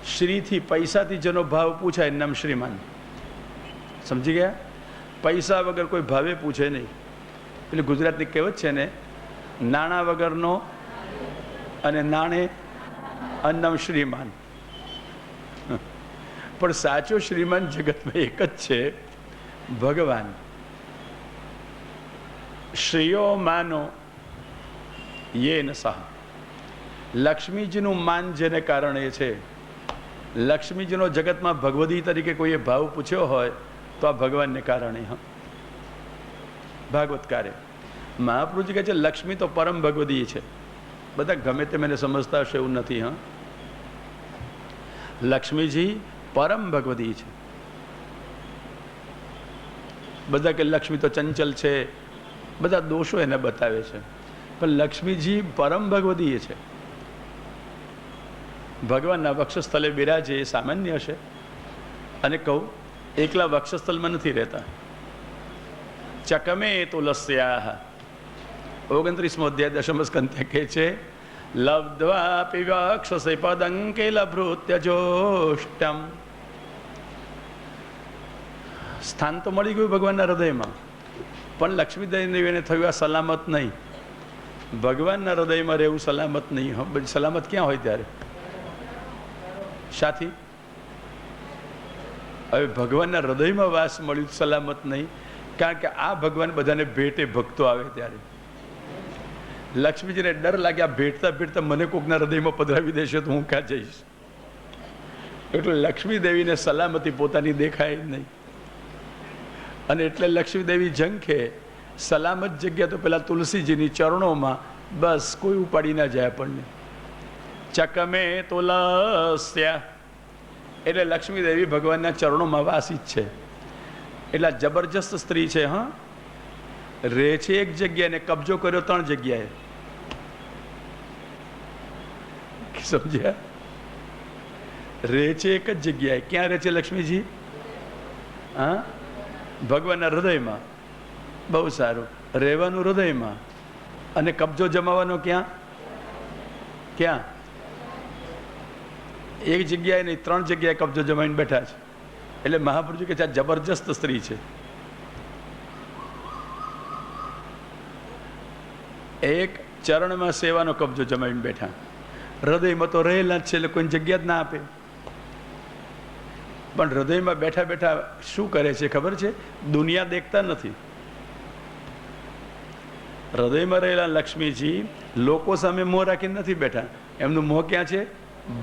શ્રીથી પૈસાથી જેનો ભાવ પૂછાય એનું નામ શ્રીમાન. સમજી ગયા? પૈસા વગર કોઈ ભાવે પૂછે નહીં. એટલે ગુજરાતની કહેવત છે ને, નાણાં વગરનો અને નાણે નામ શ્રીમાન. પણ સાચો શ્રીમાન જગતમાં એક જ છે, ભગવાન. શ્રેયો માનો યેન સહ. લક્ષ્મીજીનું માન જેને કારણે છે. લક્ષ્મીજીનો જગતમાં ભગવદી તરીકે કોઈએ ભાવ પૂછ્યો હોય તો આ ભગવાનને કારણે. હા, ભાગવતકારે મહાપ્રભુજી કહે છે લક્ષ્મી તો પરમ ભગવદી છે. બધા ગમે તે મને સમજતા હશે એવું નથી. હા, લક્ષ્મીજી પરમ ભગવદી છે. બધા કે લક્ષ્મી તો ચંચલ છે, બધા દોષો એને બતાવે છે, પણ લક્ષ્મીજી પરમ ભગવદી છે. ભગવાનના વક્ષસ્થલે બિરાજે એ સામાન્ય હશે. અને કહું, એકલા વક્ષસ્થલમાં નથી રહેતા. ચકમે તુલસ્યા 29મો અધ્યાય દશમ સ્કંધ કહે છે લબ્ધ્વા પીવક્ષસે પદંકેલભૃત્યજોષ્ટમ. સ્થાન તો મળી ગયું ભગવાનના હૃદયમાં, પણ લક્ષ્મીદેવીને થયું આ સલામત નહીં. ભગવાનના હૃદયમાં રહેવું સલામત નહીં. સલામત ક્યાં હોય ત્યારે? સાથી હવે ભગવાનના હૃદયમાં વાસ મળ્યું સલામત નહીં, કારણ કે આ ભગવાન બધાને ભેટે ભક્તો આવે ત્યારે. લક્ષ્મીજીને ડર લાગે આ ભેટતા ભેટતા મને કોકના હૃદયમાં પધરાવી દેશે તો હું ક્યાં જઈશ. એટલે લક્ષ્મી દેવીને સલામતી પોતાની દેખાય નહીં. અને એટલે લક્ષ્મી દેવી ઝંખે સલામત જગ્યા તો પેલા તુલસીજીની ચરણોમાં, બસ કોઈ ઉપાડી ના જાય આપણને. ચકમે તુલસ્યા એટલે લક્ષ્મી દેવી ભગવાનના ચરણોમાં વાસી જ છે. એટલે જબરજસ્ત સ્ત્રી છે. હા, રહે છે એક જગ્યાએ ને કબજો કર્યો 3 જગ્યાએ. સમજ્યા? રહે છે એક જ જગ્યાએ. ક્યાં રહે છે લક્ષ્મીજી? હા, ભગવાનના હૃદયમાં. બહુ સારું, રહેવાનું હૃદયમાં. અને કબજો જમાવાનો ક્યાં? ક્યાં? એક જગ્યાએ નહીં, 3 જગ્યાએ કબજો જમાવીને બેઠા છે. એટલે મહાપ્રભુજી કે છે આ જબરજસ્ત સ્ત્રી છે. એક ચરણમાં સેવાનો કબજો જમાવીને બેઠા, હૃદયમાં તો રહેલા જ છે એટલે કોઈ જગ્યા જ ના આપે. પણ હૃદયમાં બેઠા બેઠા શું કરે છે ખબર છે? દુનિયા દેખતા નથી. હૃદયમાં રહેલા લક્ષ્મીજી લોકો સામે મોહ રાખીને નથી બેઠા. એમનું મોહ ક્યાં છે?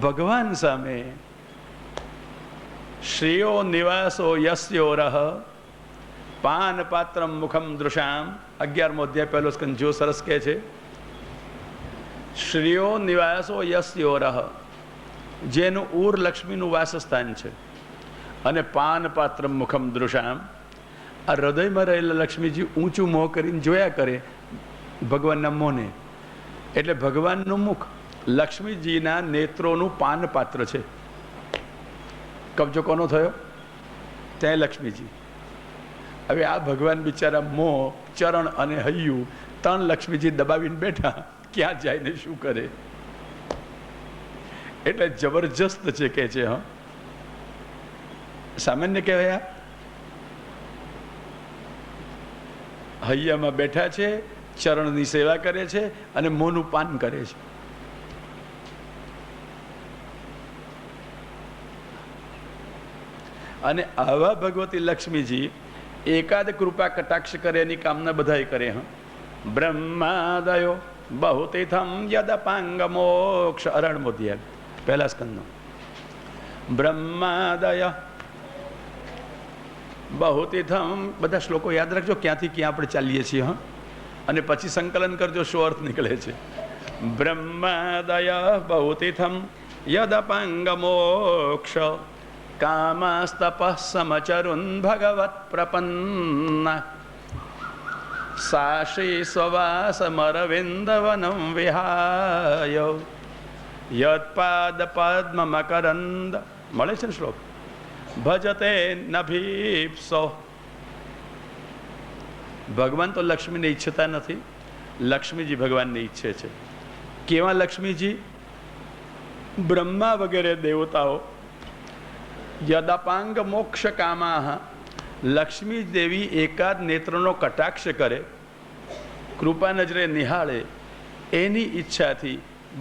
ભગવાન સામે. શ્રેયો નિવાસો યસ્યો રહ પાન પાત્રમ મુખમ દૃશામ. 11મો અધ્યાય 1લો સ્કંદ જો સરસ કહે છે શ્રેયો નિવાસો યસ્યો રહ, જેનું ઉર લક્ષ્મીનું વાસસ્થાન છે. અને પાન પાત્રમ મુખમ દૃશામ, આ હૃદયમાં રહેલા લક્ષ્મીજી ઊંચું મોં કરીને જોયા કરે ભગવાનના મોંને. એટલે ભગવાનનું મુખ લક્ષ્મીજીના નેત્રોનું પાન પાત્ર છે. કબજો કોનો થયો? ત્યાં લક્ષ્મીજી. હવે આ ભગવાન બિચારા મોં, ચરણ અને હૈયું 3 લક્ષ્મીજી દબાવીને બેઠા, ક્યાં જાય ને શું કરે? એટલે જબરજસ્ત છે કે છે. હા, સામાન્ય કહેવાય. હૈયામાં બેઠા છે, ચરણની સેવા કરે છે અને મોંનું પાન કરે છે. અને આવા ભગવતી લક્ષ્મીજી એકાદ કૃપા કટાક્ષ કરે એની કામના બધાય કરે. હા, બ્રહ્માદયો બહુતીથમ યદપાંગ મોક્ષ. 18મો અધ્યાય 1લા સ્કંદનો. બ્રહ્માદય બહુતીથમ. બધા શ્લોકો યાદ રાખજો, ક્યાંથી ક્યાં આપણે ચાલીએ છીએ. હા, અને પછી સંકલન કરજો, શું અર્થ નીકળે છે. બ્રહ્માદય બહુતીથમ યદપાંગ મોક્ષ કામસ્તપ સમચરુન ભગવત પ્રપન્ન સાશ્રી સ્વવાસમરવિંદવનમ વિહાય યત્પાદ પદ્મ મકરંદ. મળે છે ને શ્લોક? ભજતે નભીપ્સો. ભગવાન તો લક્ષ્મીને ઈચ્છતા નથી, લક્ષ્મીજી ભગવાનને ઈચ્છે છે. કેવા લક્ષ્મીજી? બ્રહ્મા વગેરે દેવતાઓ યદાપાંગ મોક્ષ કામા લક્ષ્મી દેવી એકાદ નેત્રનો કટાક્ષ કરે, કૃપા નજરે નિહાળે, એની ઈચ્છાથી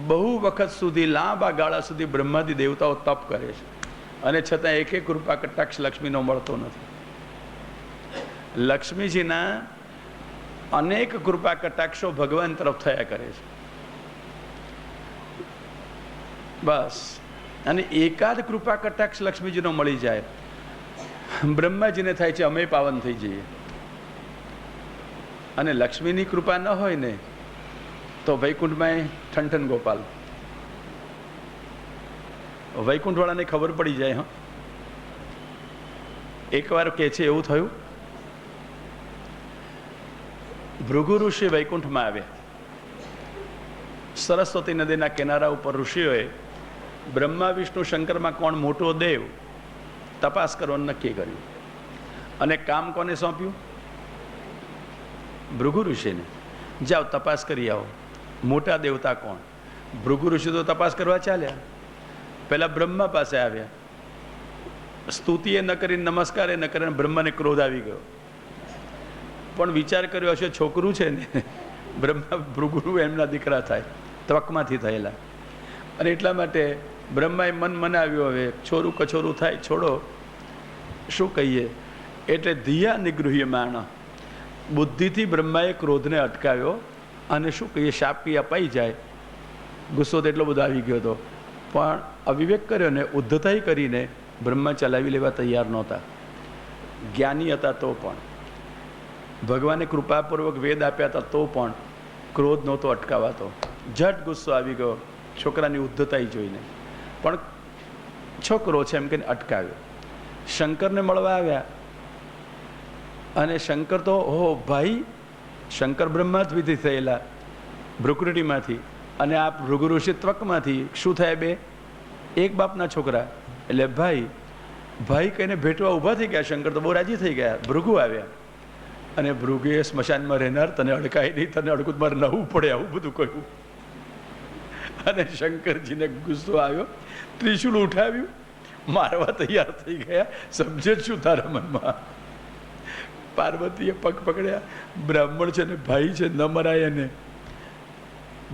બહુ વખત સુધી લાંબા ગાળા સુધી બ્રહ્માદિ દેવતાઓ તપ કરે છે, અને છતાં એક કૃપા કટાક્ષ લક્ષ્મીનો મળતો નથી. લક્ષ્મીજીના અનેક કૃપા કટાક્ષો ભગવાન તરફ થયા કરે છે, બસ. અને એકાદ કૃપા કટાક્ષ લક્ષ્મીજીનો મળી જાય, બ્રહ્માજીને થાય છે અમે પાવન થઈ જઈએ. અને લક્ષ્મીની કૃપા ન હોય ને તો વૈકુંઠમાં ઠનઠન ગોપાલ, વૈકુંઠવાળાને ખબર પડી જાય. હા, એકવાર કે છે એવું થયું, ભૃગુ ઋષિ વૈકુંઠમાં આવ્યા. સરસ્વતી નદીના કિનારા ઉપર ઋષિઓએ બ્રહ્મા વિષ્ણુ શંકરમાં કોણ મોટો દેવ તપાસ કરવાનું નક્કી કર્યું, અને કામ કોને સોંપ્યું? ભૃગુ ઋષિને. જાઓ તપાસ કરી આવો, મોટા દેવતા કોણ? ભૃગુ ઋષિ તો તપાસ કરવા ચાલ્યા, પહેલા બ્રહ્મા પાસે આવ્યા. સ્તુતિએ ન કરી, નમસ્કારે ન કરીને બ્રહ્માને ક્રોધ આવી ગયો. પણ વિચાર કર્યો હશે છોકરું છે ને, બ્રહ્મા ભૃગુ એમના દીકરા થાય, ત્વકમાંથી થયેલા, અને એટલા માટે બ્રહ્માએ મન મનાવ્યો, હવે છોરું કછોરું થાય, છોડો, શું કહીએ. એટલે ધિયા નિગૃહ્યમાણ, બુદ્ધિથી બ્રહ્માએ ક્રોધને અટકાવ્યો, અને શું કહીએ, શાપી અપાઈ જાય. ગુસ્સો તો એટલો બધો આવી ગયો હતો, પણ અવિવેક કર્યો ને, ઉદ્ધતાઈ કરીને બ્રહ્મા ચલાવી લેવા તૈયાર નહોતા. જ્ઞાની હતા તો પણ, ભગવાને કૃપાપૂર્વક વેદ આપ્યા હતા તો પણ ક્રોધ નહોતો અટકાવાતો. ઝટ ગુસ્સો આવી ગયો છોકરાની ઉદ્ધતાઈ જોઈને, પણ છોકરો છે એમ કહીને અટકાવ્યો. શંકરને મળવા આવ્યા, અને શંકર તો હો ભાઈ, શંકર બ્રહ્માથી થયેલા, ભૃકુટીમાંથી, અને આ ભૃગુ ઋષિ ત્વકમાંથી. શું થયા બે? એક બાપના છોકરા. એટલે ભાઈ ભાઈ કહીને ભેટવા ઊભા થઈ ગયા. શંકર તો બહુ રાજી થઈ ગયા. ભૃગુ આવ્યા, અને ભૃગુએ સ્મશાનમાં રહેનાર, તને અડકાય નહીં, તને અડકું મારે નવું પડે, આવું બધું કહ્યું. અને શંકરજીને ગુસ્સો આવ્યો, ત્રિશુલ ઉઠાવ્યું, મારવા તૈયાર થઈ ગયા. સમજે જ શું તારા મનમાં? પાર્વતીએ પગ પકડ્યા, બ્રાહ્મણ છે ને ભાઈ છે, ન મરાય એને.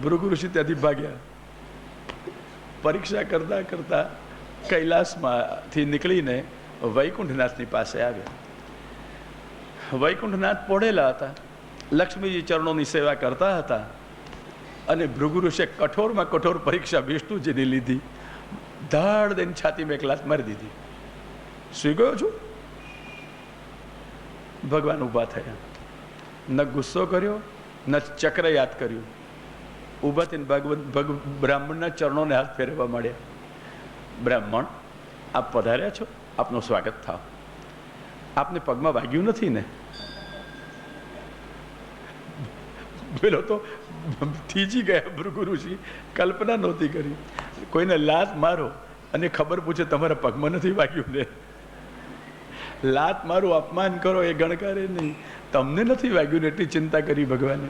ભૃગુ ઋષિ ત્યાંથી ભાગ્યા. પરીક્ષા કરતા કરતા કૈલાસમાંથી નીકળીને વૈકુંઠનાથની પાસે આવ્યા. વૈકુંઠનાથ પોઢેલા હતા, લક્ષ્મીજી ચરણોની સેવા કરતા હતા, અને ભૃગુ ઋષિએ કઠોરમાં કઠોર પરીક્ષા વિષ્ણુજીની લીધી. ધાડ દઈને છાતીમાં એક લાત મારી દીધી. સુઈ ગયો છું? ભગવાન ઊભા થયા, ન ગુસ્સો કર્યો, ન ચક્ર યાદ કર્યું. ઊભા થઈને બ્રાહ્મણના ચરણોને હાથ ફેરવવા માંડ્યા. બ્રાહ્મણ, આપ પધાર્યા છો, આપનું સ્વાગત થાવ. આપને પગમાં વાગ્યું નથી ને? પેલો તો થીજી ગયા ભૃગુ ઋષિ, કલ્પના નહોતી કરી. કોઈને લાત મારો અને ખબર પૂછે તમારા પગમાં નથી વાગ્યું ને? લાત મારું, અપમાન કરો એ ગણકારે નહીં, તમને નથી વાગ્યું ને એટલી ચિંતા કરી ભગવાને.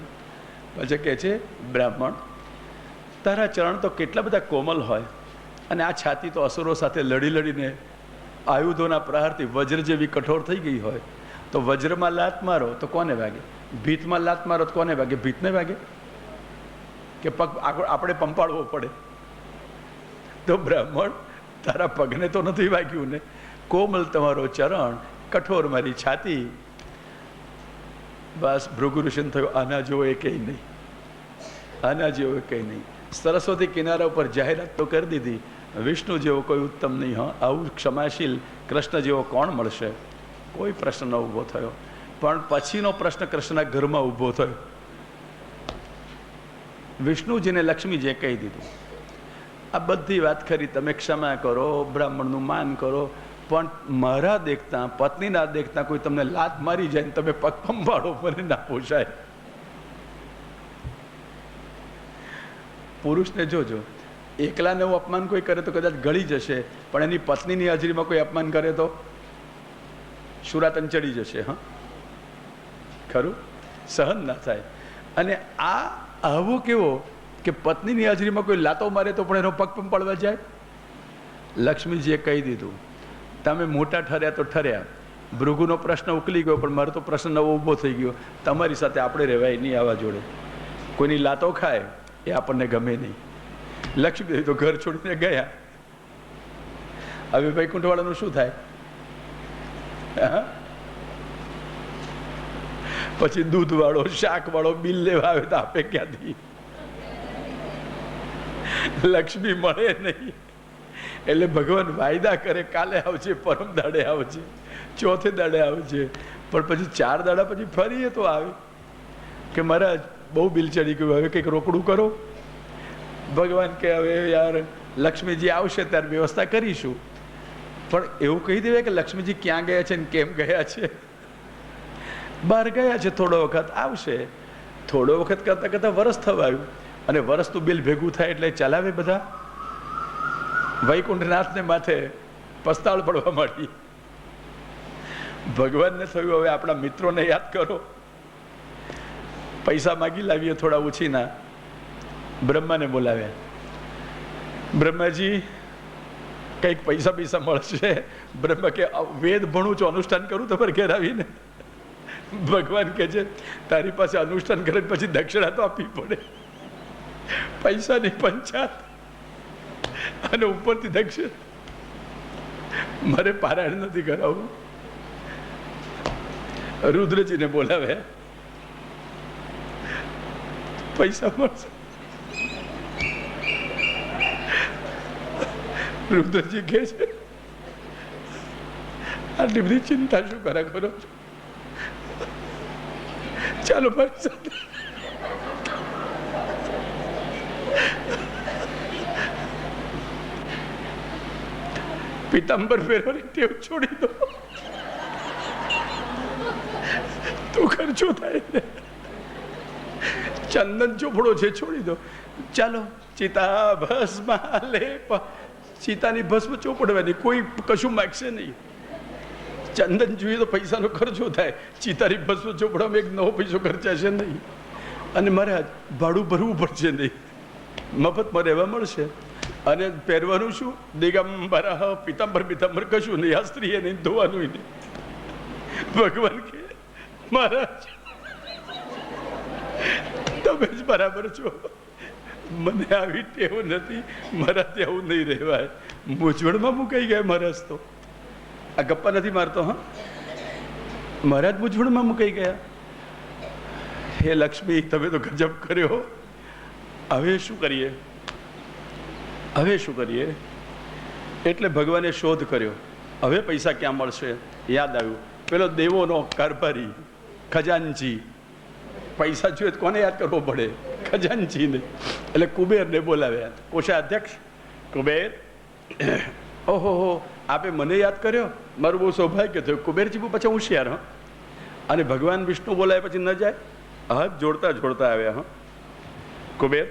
પછી કહે છે, બ્રાહ્મણ, તારા ચરણ તો કેટલા બધા કોમલ હોય, અને આ છાતી તો અસુરો સાથે લડી લડીને આયુધોના પ્રહારથી વજ્ર જેવી કઠોર થઈ ગઈ હોય, તો વજ્રમાં લાત મારો તો કોને વાગે? ભીતમાં લાત મારો તો કોને વાગે? ભીતને વાગે કે પગ આપણે પંપાળવો પડે? તો બ્રાહ્મણ, તારા પગને તો નથી વાગ્યું ને? કોમલ તમારો ચરણ, કઠોર મારી છાતી. બસ ભૃગુ ઋષિને થયું, આના જેવો એ કંઈ નહીં, આના જેવો કંઈ નહીં. સરસ્વતી કિનારા ઉપર જાહેરાત તો કરી દીધી, વિષ્ણુ જેવો કોઈ ઉત્તમ નહીં. હા, આવું ક્ષમાશીલ કૃષ્ણ જેવો કોણ મળશે? કોઈ પ્રશ્ન ન ઊભો થયો. પણ પછીનો પ્રશ્ન કૃષ્ણના ઘરમાં ઊભો થયો. વિષ્ણુજીને લક્ષ્મીજીએ કહી દીધું, આ બધી વાત ખરી, તમે ક્ષમા કરો, બ્રાહ્મણનું માન કરો, પણ મારા દેખતા, પત્નીના દેખતા કોઈ તમને લાત મારી જાય ને તમે પગ પંપાળો, મને ના પોસાય. પુરુષને જોજો, એકલાને એવું અપમાન કોઈ કરે તો કદાચ ગળી જશે, પણ એની પત્નીની હાજરીમાં કોઈ અપમાન કરે તો શુરાતન ચડી જશે. હા, ખરું, સહન ના થાય. અને આવો કેવો કે પત્નીની હાજરીમાં કોઈ લાતો મારે તો પણ એનો પગ પણ પડવા જાય? લક્ષ્મીજીએ કહી દીધું, તમે મોટા ઠર્યા તો ઠર્યા, ભૃગુનો પ્રશ્ન ઉકલી ગયો, પણ મારો તો પ્રશ્ન નવો ઊભો થઈ ગયો. તમારી સાથે આપણે રહેવાય નહીં આવા જોડે. કોઈની લાતો ખાય એ આપણને ગમે નહીં. લક્ષ્મી તો ઘર છોડીને ગયા. હવે વૈકુંઠવાળાનું શું થાય? પછી દૂધવાળો શાકવાળો બિલ લેવા આવે તો આપે ક્યાંથી? લક્ષ્મી મળે નહીં. એટલે ભગવાન વાયદા કરે, કાલે આવજે, પરમ દાડે આવજે, ચોથે દાડે આવજે, પણ પછી 4 દાડા પછી ફરી તો આવે કે મહારાજ બહુ બિલ ચડી ગયું, હવે કંઈક રોકડું કરો. ભગવાન કે હવે યાર લક્ષ્મીજી આવશે ત્યારે વ્યવસ્થા કરીશું. પણ એવું કહી દેવાય કે લક્ષ્મીજી ક્યાં ગયા છે ને કેમ ગયા છે? બહાર ગયા છે, થોડો વખત આવશે. થોડો વખત કરતાં કરતાં વરસ થવા આવ્યું, અને વરસનું બિલ ભેગું થાય એટલે ચલાવે બધા. વૈકુંઠનાથને માથે પસ્તાળ પડવા માંડી. ભગવાનને થયું હવે આપણા મિત્રોને યાદ કરો, પૈસા માગી લાવીએ થોડા ઉછીના. બ્રહ્માને બોલાવ્યા. બ્રહ્માજી કંઈક પૈસા મળશે. બ્રહ્મા કે વેદ ભણું છું, અનુષ્ઠાન કરું તમારે ઘેર આવીને? ભગવાન કહે છે તારી પાસે અનુષ્ઠાન કરે પછી દક્ષિણા તો આપવી પડે, પૈસાની પંચાત અને ઉપરથી દક્ષિણ. મારે પારાયણ નથી કરાવવું. રુદ્રજીને બોલાવે, પૈસા મળશે. રુદ્રજી કહે છે આટલી બધી ચિંતા શું કરા કરો છો? ચાલો મારી સાથે. પિતાંબર પહેરવાની ટેવ છોડી દો તો ખર્ચો થાય ને. ચંદન ચોપડો છે છોડી દો. ચાલો ચિતા ભસ્મ લેપ, ચિતાની ભસ્મ ચોપડવાની, કોઈ કશું માગશે નહીં. ચંદન જોઈએ તો પૈસાનો ખર્ચો થાય, ચિતાની ભસ્મ ચોપડવામાં એક નવો પૈસો ખર્ચાશે નહીં. અને મહારાજ ભાડું ભરવું પડશે નહીં, મફતમાં રહેવા મળશે. અને પહેરવાનું શું? દિગંબર પિતાંબર કશું નહીં, આ સ્ત્રીએ નહીં, ધોવાનું નહીં. ભગવાન કે મહારાજ તમે જ બરાબર છો, મને આવી ટેવ નથી, મારાથી આવું નહીં રહેવાય. મૂંઝવણમાં મુકાઈ ગયા મહારાજ. તો આ ગપ્પા નથી મારતો. હા, મહારાજ મૂંઝવણમાં મુકાઈ ગયા. હે લક્ષ્મી, તમે તો ગજબ કર્યો. હવે શું કરીએ? એટલે ભગવાને શોધ કર્યો. હવે પૈસા ક્યાં મળશે? યાદ આવ્યું, પેલો દેવોનો કારભારી ખજાનચી. પૈસા જોઈએ તો કોને યાદ કરવો પડે? ખજાનચીને. એટલે કુબેરને બોલાવ્યા. કોષાધ્યક્ષ કુબેર, ઓહો હો, આપે મને યાદ કર્યો, મારું બહુ સૌભાગ્ય થયું. કુબેરજી બહુ પછી હોશિયાર. હા, અને ભગવાન વિષ્ણુ બોલાય પછી ન જાય, હાથ જોડતા આવ્યા. હા, કુબેર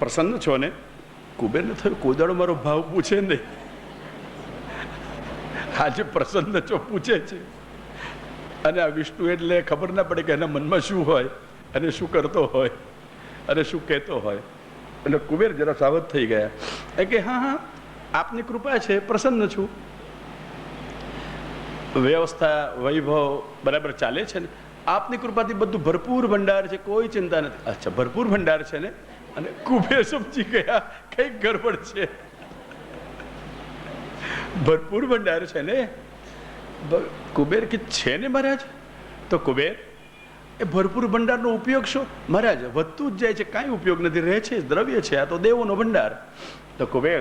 પ્રસન્ન છો ને? કુબેરને થયું કોદાળો મારો ભાવ પૂછે નહીં, આજે પ્રસન્ન છો પૂછે છે. અને આ વિષ્ણુ એટલે ખબર ના પડે કે એના મનમાં શું હોય અને શું કરતો હોય અને શું કહેતો હોય. એટલે કુબેર જરા સાવધ થઈ ગયા. એ કે હા, આપની કૃપા છે, પ્રસન્ન છું. વ્યવસ્થા વૈભવ બરાબર ચાલે છે ને? આપની કૃપાથી બધું ભરપૂર ભંડાર છે, કોઈ ચિંતા નથી. અચ્છા, ભરપૂર ભંડાર છે ને? અને કુબેર સમજી ગયા કઈક ગડબડ છે. ભરપૂર ભંડાર છે ને? કુબેર કે છે ને મહારાજ. તો કુબેર એ ભરપૂર ભંડારનો ઉપયોગ શું? મહારાજ વધતું જ જાય છે, કાંઈ ઉપયોગ નથી, રહે છે દ્રવ્ય છે, આ તો દેવોનો ભંડાર. તો કુબેર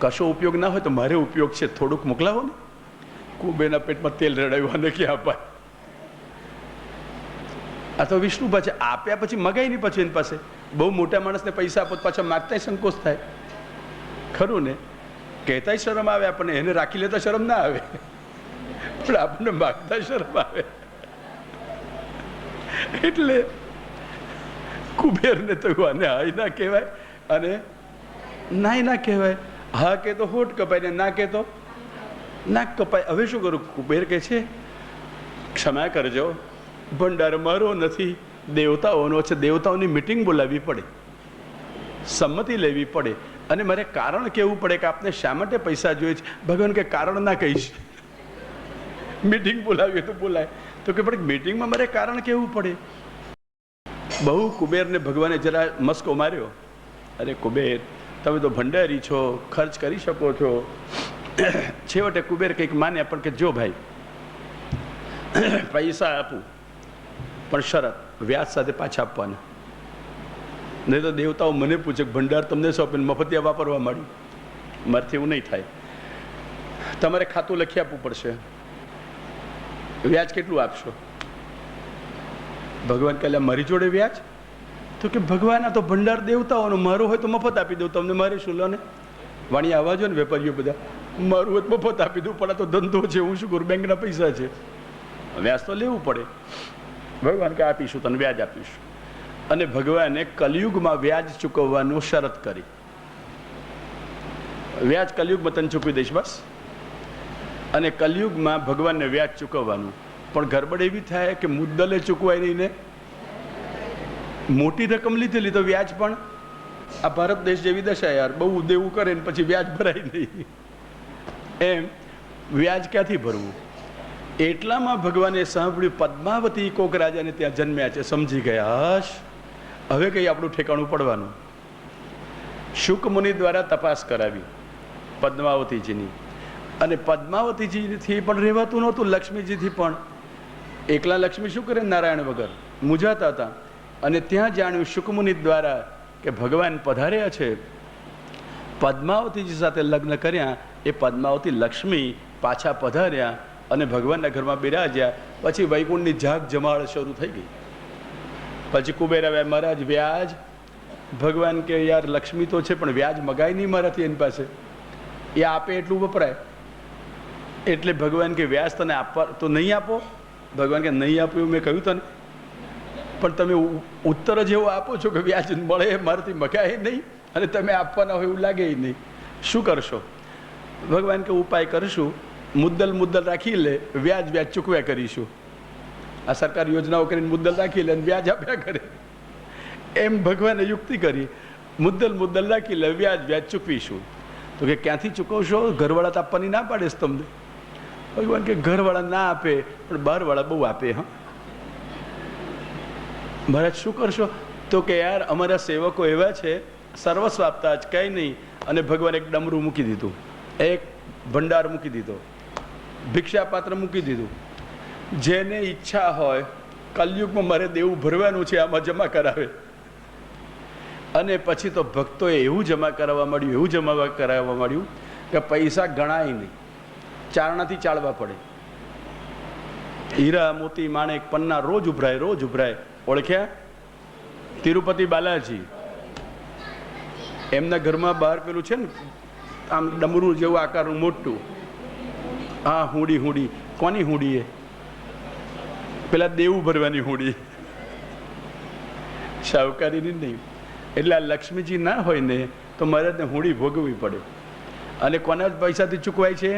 કશો ઉપયોગ ના હોય તો મારે ઉપયોગ છે, થોડુંક મોકલાવો ને. કુબેરના પેટમાં તેલ રેડાવ્યું અને ક્યાં અપાય? આ તો વિષ્ણુ પાસે આપ્યા પછી મગાય નહીં. પછી એની પાસે બહુ મોટા માણસને પૈસા આપો પાછા માગતાય સંકોચ થાય, ખરું ને? કહેતાય શરમ આવે આપણને, એને રાખી લેતા શરમ ના આવે, પણ આપણને માગતા શરમ આવે. એટલે કુબેરને તો આને હાય ના કહેવાય અને નાય ના કહેવાય. હા કે તો હોઠ કપાય ને ના કે તો નાક કપાય. હવે શું કરું? કુબેર કે છે ક્ષમા કરજો, ભંડાર મારો નથી, દેવતાઓનો છે, દેવતાઓની મિટિંગ બોલાવવી પડે. સંમતિ લેવી પડે અને મારે કારણ કહેવું પડે કે આપને શા માટે પૈસા જોઈએ છે. ભગવાન કે કારણ ના કહીશ, મીટિંગ બોલાવીએ તો બોલાય, તો કે પણ મીટિંગમાં મારે કારણ કહેવું પડે. બહુ કુબેરને ભગવાને જરા મસ્કો માર્યો, અરે કુબેર તમે તો ભંડારી છો, ખર્ચ કરી શકો છો. છેવટે કુબેર કંઈક માન્યા, પણ કે જો ભાઈ પૈસા આપું પણ શરત વ્યાજ સાથે પાછા આપવાના, નહીં તો દેવતાઓ મને પૂછે ભંડાર તમને સોંપીને મફતિયા વાપરવા માંડ્યું. મારથી એવું નહીં થાય, તમારે ખાતું લખી આપવું પડશે. વ્યાજ કેટલું આપશો? ભગવાન કહે મારી જોડે વ્યાજ? તો કે ભગવાન આ તો ભંડાર દેવતાઓનો, મારું હોય તો મફત આપી દઉં તમને, મારે શું લો ને. વાણી આવા જો ને વેપારીઓ બધા, મારું હોય તો મફત આપી દઉં, પણ આ તો ધંધો છે, હું શું કરું, બેંકના પૈસા છે, વ્યાજ તો લેવું પડે. ભગવાન કે આપીશું તને વ્યાજ આપીશું. અને ભગવાને કલયુગમાં વ્યાજ ચૂકવવાનું શરત કરી, વ્યાજ કલયુગમાં તને ચૂકવી દઈશ બસ. અને કલયુગમાં ભગવાનને વ્યાજ ચૂકવવાનું, પણ ગરબડ એવી થાય કે મુદ્દલે ચૂકવાય નહીં ને મોટી રકમ લીધેલી તો વ્યાજ પણ. આ ભારત દેશ જેવી દશા યાર, બહુ દેવું કરે ને પછી વ્યાજ ભરાય નહીં, એમ વ્યાજ ક્યાંથી ભરવું? એટલામાં ભગવાને સાંભળ્યું પદ્માવતી કોક રાજાને ત્યાં જન્મ્યા છે, સમજી ગયા હશ હવે કંઈ આપણું ઠેકાણું પડવાનું. શુક મુનિ દ્વારા તપાસ કરાવી પદ્માવતીજીની, અને પદ્માવતીજીથી પણ રહેવાતું નહોતું, લક્ષ્મીજીથી પણ. એકલા લક્ષ્મી શું કરે નારાયણ વગર, મૂંઝાતા હતા. અને ત્યાં જાણ્યું શુકમુનિ દ્વારા કે ભગવાન પધાર્યા છે. પદ્માવતીજી સાથે લગ્ન કર્યા, એ પદ્માવતી લક્ષ્મી પાછા પધાર્યા અને ભગવાનના ઘરમાં બિરાજ્યા. પછી વૈકુંઠની જાગ જમાળ શરૂ થઈ ગઈ. પછી કુબેર આવ્યા, મહારાજ વ્યાજ. ભગવાન કે યાર લક્ષ્મી તો છે પણ વ્યાજ મગાય નહીં મારાથી એની પાસે, એ આપે એટલું વપરાય. એટલે ભગવાન કે વ્યાજ તને આપવા તો નહીં આપો? ભગવાન કે નહીં આપો એવું મેં કહ્યું તને, પણ તમે ઉત્તર જ એવો આપો છો કે વ્યાજ મળે મારાથી મગાય નહીં અને તમે આપવાના હોય એવું લાગે નહીં. શું કરશો? ભગવાન કે ઉપાય કરશું, મુદ્દલ રાખી લે, વ્યાજ ચૂકવ્યા કરીશું. આ સરકાર યોજનાઓ કરીને મુદ્દલ રાખી લે અને વ્યાજ આપ્યા કરે, એમ ભગવાને યુક્તિ કરી. મુદ્દલ રાખી લે, વ્યાજ ચૂકવીશું. તો કે ક્યાંથી ચૂકવશો? ઘરવાળા તો આપવાની ના પાડે છે તમને. ભગવાન કે ઘરવાળા ના આપે પણ બહારવાળા બહુ આપે. હા મહારાજ શું કરશો? તો કે યાર અમારા સેવકો એવા છે, સર્વસ્વ આપતા જ કંઈ નહીં. અને ભગવાન એક ડમરું મૂકી દીધું, એક ભંડાર મૂકી દીધો, ભિક્ષાપાત્ર મૂકી દીધું. જેને ઈચ્છા હોય કલયુગમાં મારે દેવું ભરવાનું છે, આમાં જમા કરાવે. અને પછી તો ભક્તોએ એવું જમા કરાવવા માંડ્યું, એવું જમા કરાવવા માંડ્યું કે પૈસા ગણાય નહીં, ચારણાથી ચાળવા પડે. હીરા મોતી માણેક પન્ના રોજ ઉભરાય, રોજ ઉભરાય. ઓળખ્યા? તિરુપતિ બાલાજી, એમના ઘરમાં બહાર પેલું છે ને આમ ડમરું જેવું આકારનું મોટું, હા હુંડી. કોની હુંડી? એ પેલા દેવું ભરવાની હુંડી, શાહુકારીની નહીં. એટલે આ લક્ષ્મીજી ના હોય ને તો મહારાજને હુંડી ભોગવવી પડે. અને કોના પૈસાથી ચૂકવાય છે?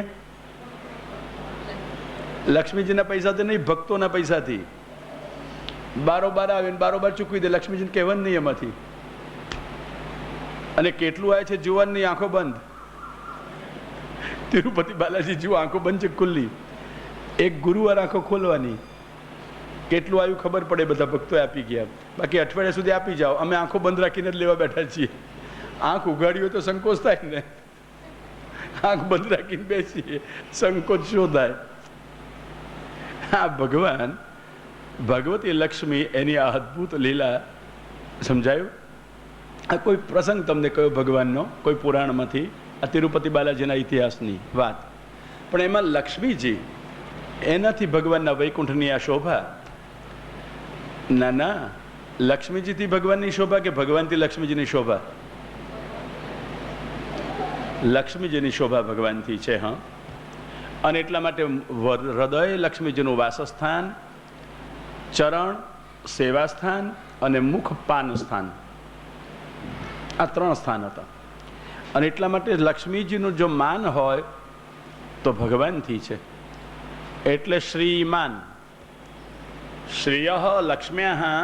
લક્ષ્મીજીના પૈસાથી નહીં, ભક્તોના પૈસાથી. બારોબાર આવે ને બારોબાર ચૂકવી દે, લક્ષ્મીજીને કહેવાનું નહીં એમાંથી. અને કેટલું આવે છે જોવાની આંખો બંધ. તિરુપતિ બાલાજી જુઓ, આંખો બંધ છે ખુલ્લી, એક ગુરુવાર આંખો ખોલવાની. કેટલું આવ્યું ખબર પડે, બધા ભક્તોએ આપી ગયા. બાકી અઠવાડિયા સુધી આપી જાઓ, અમે આંખો બંધ રાખીને જ લેવા બેઠા છીએ. આંખ ઉઘાડી હોય તો સંકોચ થાય ને, આંખ બંધ રાખીને બેસીએ, સંકોચ શું થાય? હા ભગવાન ભગવતી લક્ષ્મી, એની આ અદ્ભુત લીલા સમજાયું. આ કોઈ પ્રસંગ તમને કયો ભગવાનનો, કોઈ પુરાણમાંથી, આ તિરુપતિ બાલાજીના ઇતિહાસની વાત. પણ એમાં લક્ષ્મીજી, એનાથી ભગવાનના વૈકુંઠની આ શોભા. ના, લક્ષ્મીજીથી ભગવાનની શોભા કે ભગવાનથી લક્ષ્મીજીની શોભા? લક્ષ્મીજીની શોભા ભગવાનથી છે. હા, અને એટલા માટે હૃદય લક્ષ્મીજીનું વાસસ્થાન, ચરણ સેવાસ્થાન અને મુખ પાન સ્થાન, આ 3 સ્થાન હતા. અને એટલા માટે લક્ષ્મીજીનું જો માન હોય તો ભગવાનથી છે. એટલે શ્રીમાન, શ્રેય લક્ષ્મ્યા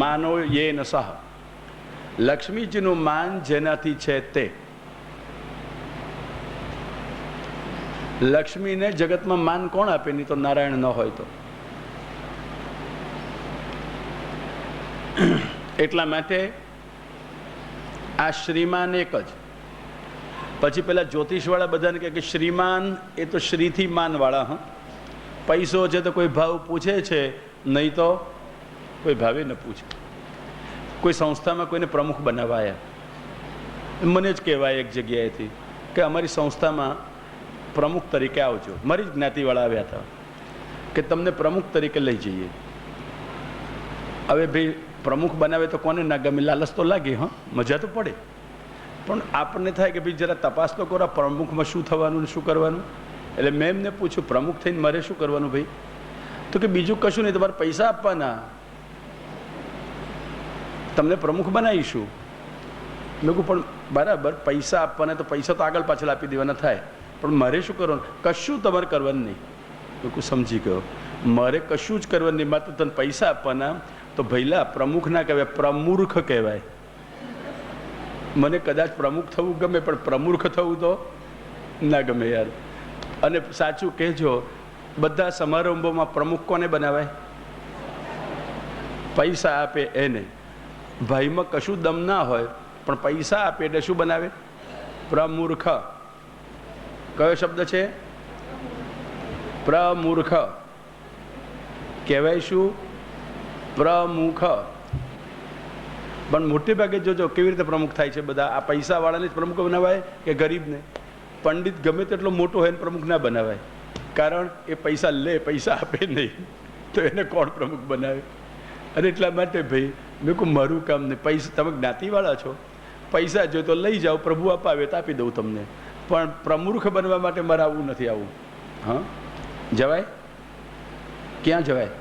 માનો યેન સહ. લક્ષ્મીજીનું માન જેનાથી છે તે. લક્ષ્મીને જગતમાં માન કોણ આપે? નહીં તો નારાયણ ન હોય તો. એટલા માટે આ શ્રીમાન એક જ. પછી પેલા જ્યોતિષવાળા બધાને કહે કે શ્રીમાન એ તો શ્રીથી માનવાળા. હા, પૈસો છે તો કોઈ ભાવ પૂછે છે, નહીં તો કોઈ ભાવે ન પૂછે. કોઈ સંસ્થામાં કોઈને પ્રમુખ બનાવાયા, મને જ કહેવાય એક જગ્યાએથી કે અમારી સંસ્થામાં પ્રમુખ તરીકે આવજો. મારી જ જ્ઞાતિવાળા આવ્યા હતા કે તમને પ્રમુખ તરીકે લઈ જઈએ. હવે ભાઈ પ્રમુખ બનાવે તો કોને ના ગમે? લાલચ તો લાગે, હા, મજા તો પડે, પણ આપણને થાય કે ભાઈ જરા તપાસ તો કરો પ્રમુખમાં શું થવાનું ને શું કરવાનું. એટલે મેં એમને પૂછ્યું, પ્રમુખ થઈને મારે શું કરવાનું ભાઈ? તો કે બીજું કશું નહીં, તમારે પૈસા આપવાના, તમને પ્રમુખ બનાવીશું. મેં કહું પણ બરાબર, પૈસા આપવાના તો પૈસા તો આગળ પાછળ આપી દેવાના થાય, પણ મારે શું કરવાનું? કશું તમારે કરવાનું નહીં. મેં કહું સમજી ગયો, મારે કશું જ કરવાનું નહીં, માત્ર તને પૈસા આપવાના. તો ભઈલા પ્રમુખ ના કહેવાય, પ્રમૂર્ખ કહેવાય. મને કદાચ પ્રમુખ થવું ગમે, પણ પ્રમૂર્ખ થવું તો ના ગમે યાર. અને સાચું કહેજો, બધા સમારંભોમાં પ્રમુખ કોને બનાવાય? પૈસા આપે એને. ભાઈમાં કશું દમ ના હોય, પણ પૈસા આપે એટલે શું બનાવે? પ્રમૂર્ખ. કયો શબ્દ છે? પ્રમૂર્ખ કહેવાય. શું? પ્રમુખ. પણ મોટે ભાગે જોજો કેવી રીતે પ્રમુખ થાય છે બધા. આ પૈસાવાળાને જ પ્રમુખ બનાવાય કે ગરીબને? પંડિત ગમે તેટલો મોટો હોય ને પ્રમુખ ના બનાવાય, કારણ એ પૈસા લે, પૈસા આપે નહીં, તો એને કોણ પ્રમુખ બનાવે? અને એટલા માટે ભાઈ મેં કહું મારું કામ નહીં. પૈસા તમે જ્ઞાતિવાળા છો, પૈસા જોઈએ તો લઈ જાઓ, પ્રભુ અપાવે તો આપી દઉં તમને, પણ પ્રમૂર્ખ બનવા માટે મારે આવવું નથી. આવું હા જવાય? ક્યાં જવાય?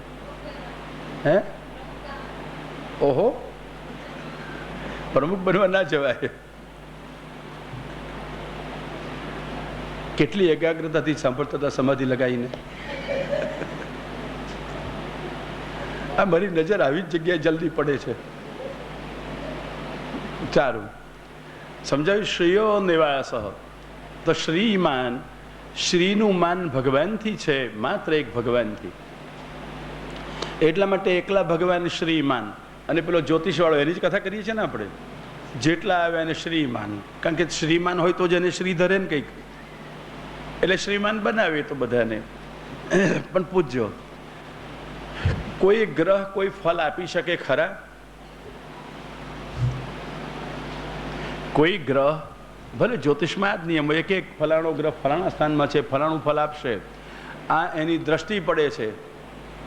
હે? ઓહો, પ્રમુખ બનવા ના જવાય. કેટલી એકાગ્રતાથી સાંભળતા હતા, સમાધિ લગાવીને. આ મારી નજર આવી જ જગ્યાએ જલ્દી પડે છે. સારું સમજાવ્યું. શ્રીયો નિવાસ. તો શ્રીમાન, શ્રીનું માન ભગવાનથી છે, માત્ર એક ભગવાનથી. એટલા માટે એકલા ભગવાન શ્રીમાન. અને પેલો જ્યોતિષવાળો એની જ કથા કરીએ છીએ ને આપણે. જેટલા આવે એને શ્રીમાન, કારણ કે શ્રીમાન હોય તો જ એને શ્રી ધરે ને કંઈક, એટલે શ્રીમાન બનાવે તો બધાને. પણ પૂછજો, કોઈ ગ્રહ કોઈ ફલ આપી શકે ખરા? કોઈ ગ્રહ, ભલે જ્યોતિષમાં જ નિયમ હોય કે ફલાણો ગ્રહ ફલાણા સ્થાનમાં છે, ફલાણું ફલ આપશે, આ એની દ્રષ્ટિ પડે છે.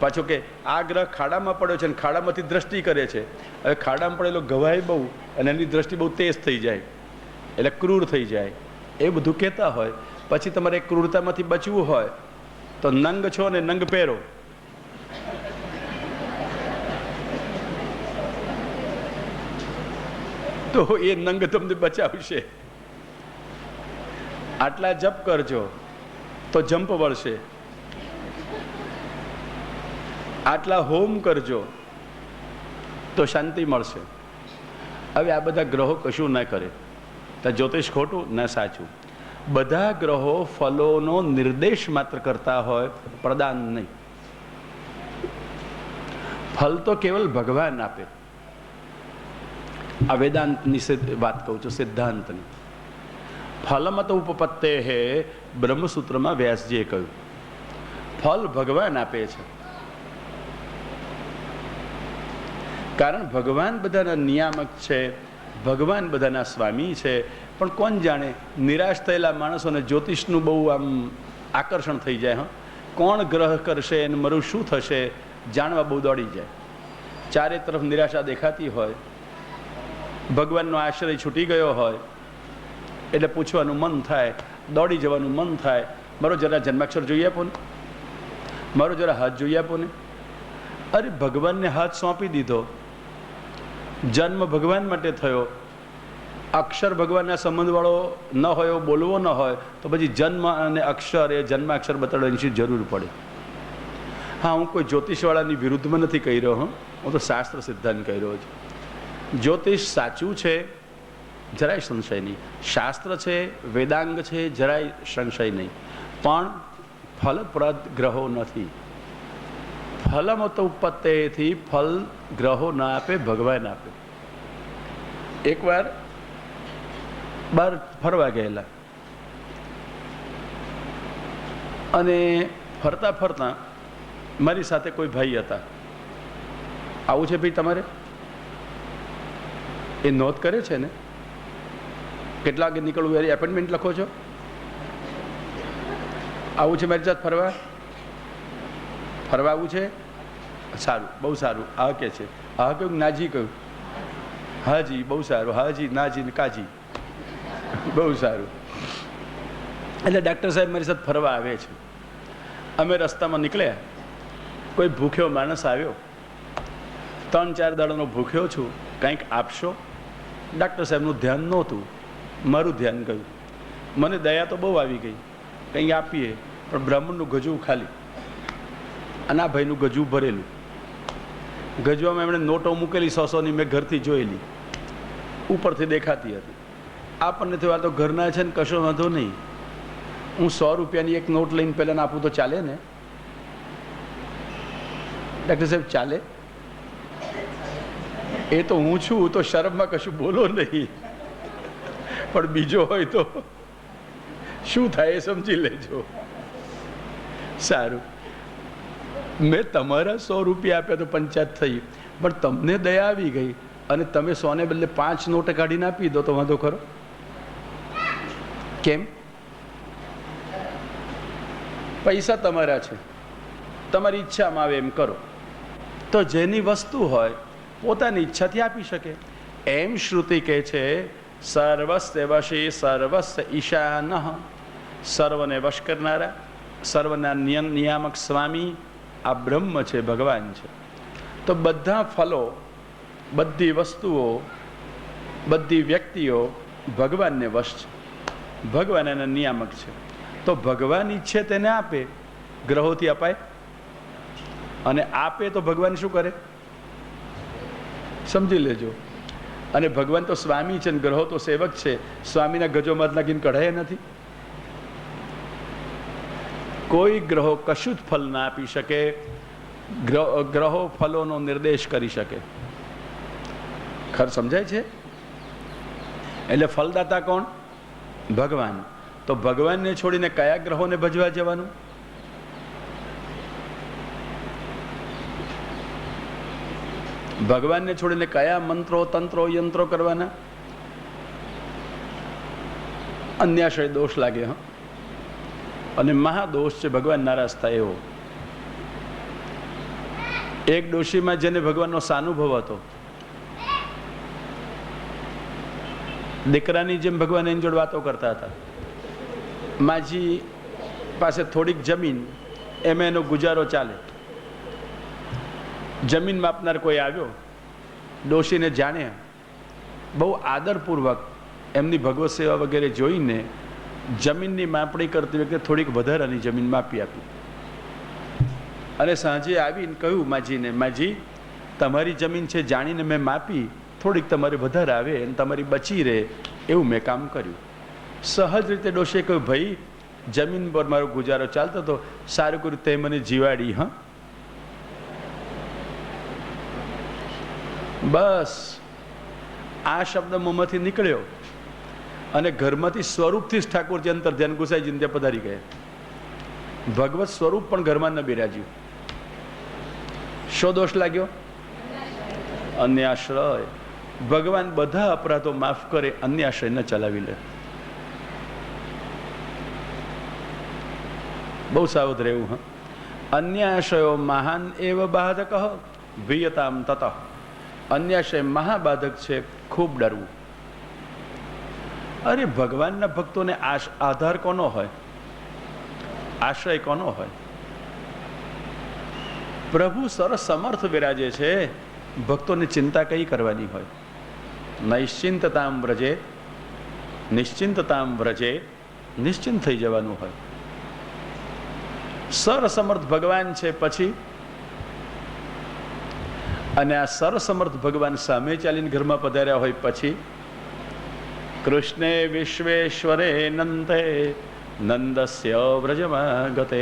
પાછો કે આ ગ્રહ ખાડામાં પડ્યો છે ને ખાડામાંથી દ્રષ્ટિ કરે છે. હવે ખાડામાં પડેલો ગવાય બહુ અને એની દ્રષ્ટિ બહુ તેજ થઈ જાય, એટલે ક્રૂર થઈ જાય, એ બધું કહેતા હોય. પછી તમારે ક્રૂરતામાંથી બચવું હોય તો નંગ છો ને નંગ પહેરો. તો એ નંગ તમને બચાવશે. આટલા જપ કરજો તો જંપ વળશે, આટલા હોમ કરજો તો શાંતિ મળશે. હવે આ બધા ગ્રહો કશું ના કરે તો જ્યોતિષ ખોટું ના સાચું? બધા ગ્રહો ફલોનો નિર્દેશ માત્ર કરતા હોય, પ્રદાન નહીં. ફલ તો કેવલ ભગવાન આપે. આ વેદાંતની વાત કહું છું, સિદ્ધાંતની. ફલમત ઉપપત્તે હે, બ્રહ્મસૂત્રમાં વ્યાસજીએ કહ્યું ફલ ભગવાન આપે છે. કારણ ભગવાન બધાના નિયામક છે, ભગવાન બધાના સ્વામી છે. પણ કોણ જાણે, નિરાશ થયેલા માણસોને જ્યોતિષનું બહુ આમ આકર્ષણ થઈ જાય. હા, કોણ ગ્રહ કરશે અને મારું શું થશે જાણવા બહુ દોડી જાય. ચારે તરફ નિરાશા દેખાતી હોય, ભગવાનનો આશ્રય છૂટી ગયો હોય, એટલે પૂછવાનું મન થાય, દોડી જવાનું મન થાય. મારો જરા જન્માક્ષર જોઈ આપો ને, મારો જરા હાથ જોઈ આપો ને. અરે ભગવાનને હાથ સોંપી દીધો, જન્મ ભગવાન માટે થયો, અક્ષર ભગવાનના સંબંધવાળો ન હોય, બોલવો ન હોય, તો પછી જન્મ અને અક્ષર એ જન્માક્ષર બતાડવાની જરૂર પડે. હા, હું કોઈ જ્યોતિષવાળાની વિરુદ્ધમાં નથી કહી રહ્યો, હું તો શાસ્ત્ર સિદ્ધાંત કહી રહ્યો છું. જ્યોતિષ સાચું છે, જરાય સંશય નહીં. શાસ્ત્ર છે, વેદાંગ છે, જરાય સંશય નહીં. પણ ફલપ્રદ ગ્રહો નથી. ફલમત ઉપત્તિથી ફલ ગ્રહો ના આપે, ભગવાન આપે. એકવાર બહાર ફરવા ગયેલા અને ફરતા ફરતા મારી સાથે કોઈ ભાઈ હતા. આવું છે ભાઈ તમારે? એ નોંધ કરે છે ને? કેટલા વાગે નીકળવું એની એપોઇન્ટમેન્ટ લખો છો? આવું છે મારી સાથે ફરવા? ફરવા આવું છે? સારું, બહુ સારું. હા કે છે? હા કહ્યું, નાજી કહ્યું? હાજી, બહુ સારું. હાજી, નાજી ને કાજી, બહુ સારું. એટલે ડાક્ટર સાહેબ મારી સાથે ફરવા આવે છે. અમે રસ્તામાં નીકળ્યા, કોઈ ભૂખ્યો માણસ આવ્યો. 3-4 દાડાનો ભૂખ્યો છું, કંઈક આપશો? ડાક્ટર સાહેબનું ધ્યાન નહોતું, મારું ધ્યાન ગયું. મને દયા તો બહુ આવી ગઈ, કંઈ આપીએ. પણ બ્રાહ્મણનું ગજવું ખાલી અને આ ભાઈનું ગજવું ભરેલું. ગજવામાં એમણે નોટો મૂકેલી 100-100ની, મેં ઘરથી જોયેલી, ઉપરથી દેખાતી હતી. આપણને થયું આ તો ઘરના છે ને, કશો વાંધો નહીં. હું 100 રૂપિયાની એક નોટ લઈને પહેલાં આપું તો ચાલે ને? ડાક્ટર સાહેબ ચાલે? એ તો હું છું, તો શરમમાં કશું બોલો નહીં. પણ બીજો હોય તો શું થાય એ સમજી લેજો. સારું, મેં તમારા 100 રૂપિયા આપ્યા તો પંચાયત થઈ, પણ તમને દયા આવી ગઈ અને તમે 100 ને બદલે 5 નોટ કાઢીને આપી દો તો વાંધો ખરો? કેમ? પૈસા તમારા છે, તમારી ઈચ્છામાં આવે એમ કરો. તો જેની વસ્તુ હોય પોતાની ઈચ્છાથી આપી શકે. એમ શ્રુતિ કહે છે, સર્વસ્ય વશી સર્વસ્ય ઈશાન. સર્વને વશ કરનારા, સર્વના નિયામક સ્વામી આ બ્રહ્મ છે, ભગવાન છે. તો બધા ફલો, બધી વસ્તુઓ, બધી વ્યક્તિઓ ભગવાનને વશ છે. ભગવાન એના નિયામક છે. તો ભગવાન ઈચ્છે તેને આપે. ગ્રહોથી અપાય અને આપે તો ભગવાન શું કરે સમજી લેજો. અને ભગવાન તો સ્વામી છે ને ગ્રહો તો સેવક છે. સ્વામીના ગજોમાં લાગીને કઢાય નથી. કોઈ ગ્રહો કશું જ ફલ ના આપી શકે. ગ્રહો ફલોનો નિર્દેશ કરી શકે. ખર સમજાય છે? એટલે ફલદાતા કોણ? ભગવાન. તો ભગવાનને છોડીને કયા ગ્રહોને ભજવા જવાનું? ભગવાનને છોડીને કયા મંત્રો, તંત્રો, યંત્રો કરવાના? અન્યાશય દોષ લાગે. હા, અને મહાદોષ છે ભગવાન નારાજ થાય એવો. એક ડોશીમાં જેને ભગવાનનો સાનુભવ હતો, દીકરાની જેમ ભગવાન એની જોડે વાતો કરતા હતા. માજી પાસે થોડીક જમીન, એમાં એનો ગુજારો ચાલે. જમીન માપનાર કોઈ આવ્યો, ડોશીને જાણ્યા, બહુ આદરપૂર્વક એમની ભગવત સેવા વગેરે જોઈને જમીનની માપણી કરતી વખતે થોડીક વધારાની જમીન માપી આપી. અને સાંજે આવીને કહ્યું માજીને, માજી તમારી જમીન છે જાણીને મેં માપી, થોડીક તમારે વધારે આવે અને તમારી બચી રહે એવું મેં કામ કર્યું. સહજ રીતે ડોશીએ કહ્યું, ભાઈ જમીન પર મારો ગુજારો ચાલતો હતો, સારું કર્યું તે મને જીવાડી. હા, બસ આ શબ્દ મોંમાંથી નીકળ્યો અને ઘરમાંથી સ્વરૂપથી જ ઠાકોરજી અંતર ધ્યાન ગુસાઈજીને ત્યાં પધારી ગયા. ભગવત સ્વરૂપ પણ ઘરમાં ન બિરાજ્યું. શો દોષ લાગ્યો? અન્યાશ્રય. ભગવાન બધા અપરાધો માફ કરે, અન્યાશ્રય ન ચલાવી લે. બહુ સાવધ રહેવું. હા, અન્યાશ્રયો મહાન એવ બાધક વિયતામ તત. અન્યાશ્રય મહાબાધક છે, ખૂબ ડરવું. અરે ભગવાનના ભક્તોને આધાર કોનો હોય? આશ્રય કોનો હોય? પ્રભુ સરસ સમર્થ વિરાજે છે, ભક્તોને ચિંતા કઈ કરવાની હોય? નૈશ્ચિંતતામ વ્રજે, નિશ્ચિંતતામ વ્રજે, નિશ્ચિંત થઈ જવાનું હોય. સરસમર્થ ભગવાન છે. પછી અને આ સર્વસમર્થ ભગવાન સામે ચાલીને ઘરમાં પધાર્યા હોય પછી કૃષ્ણે વિશ્વેશ્વરે નંદે નંદસ્ય વ્રજમાં ગતે,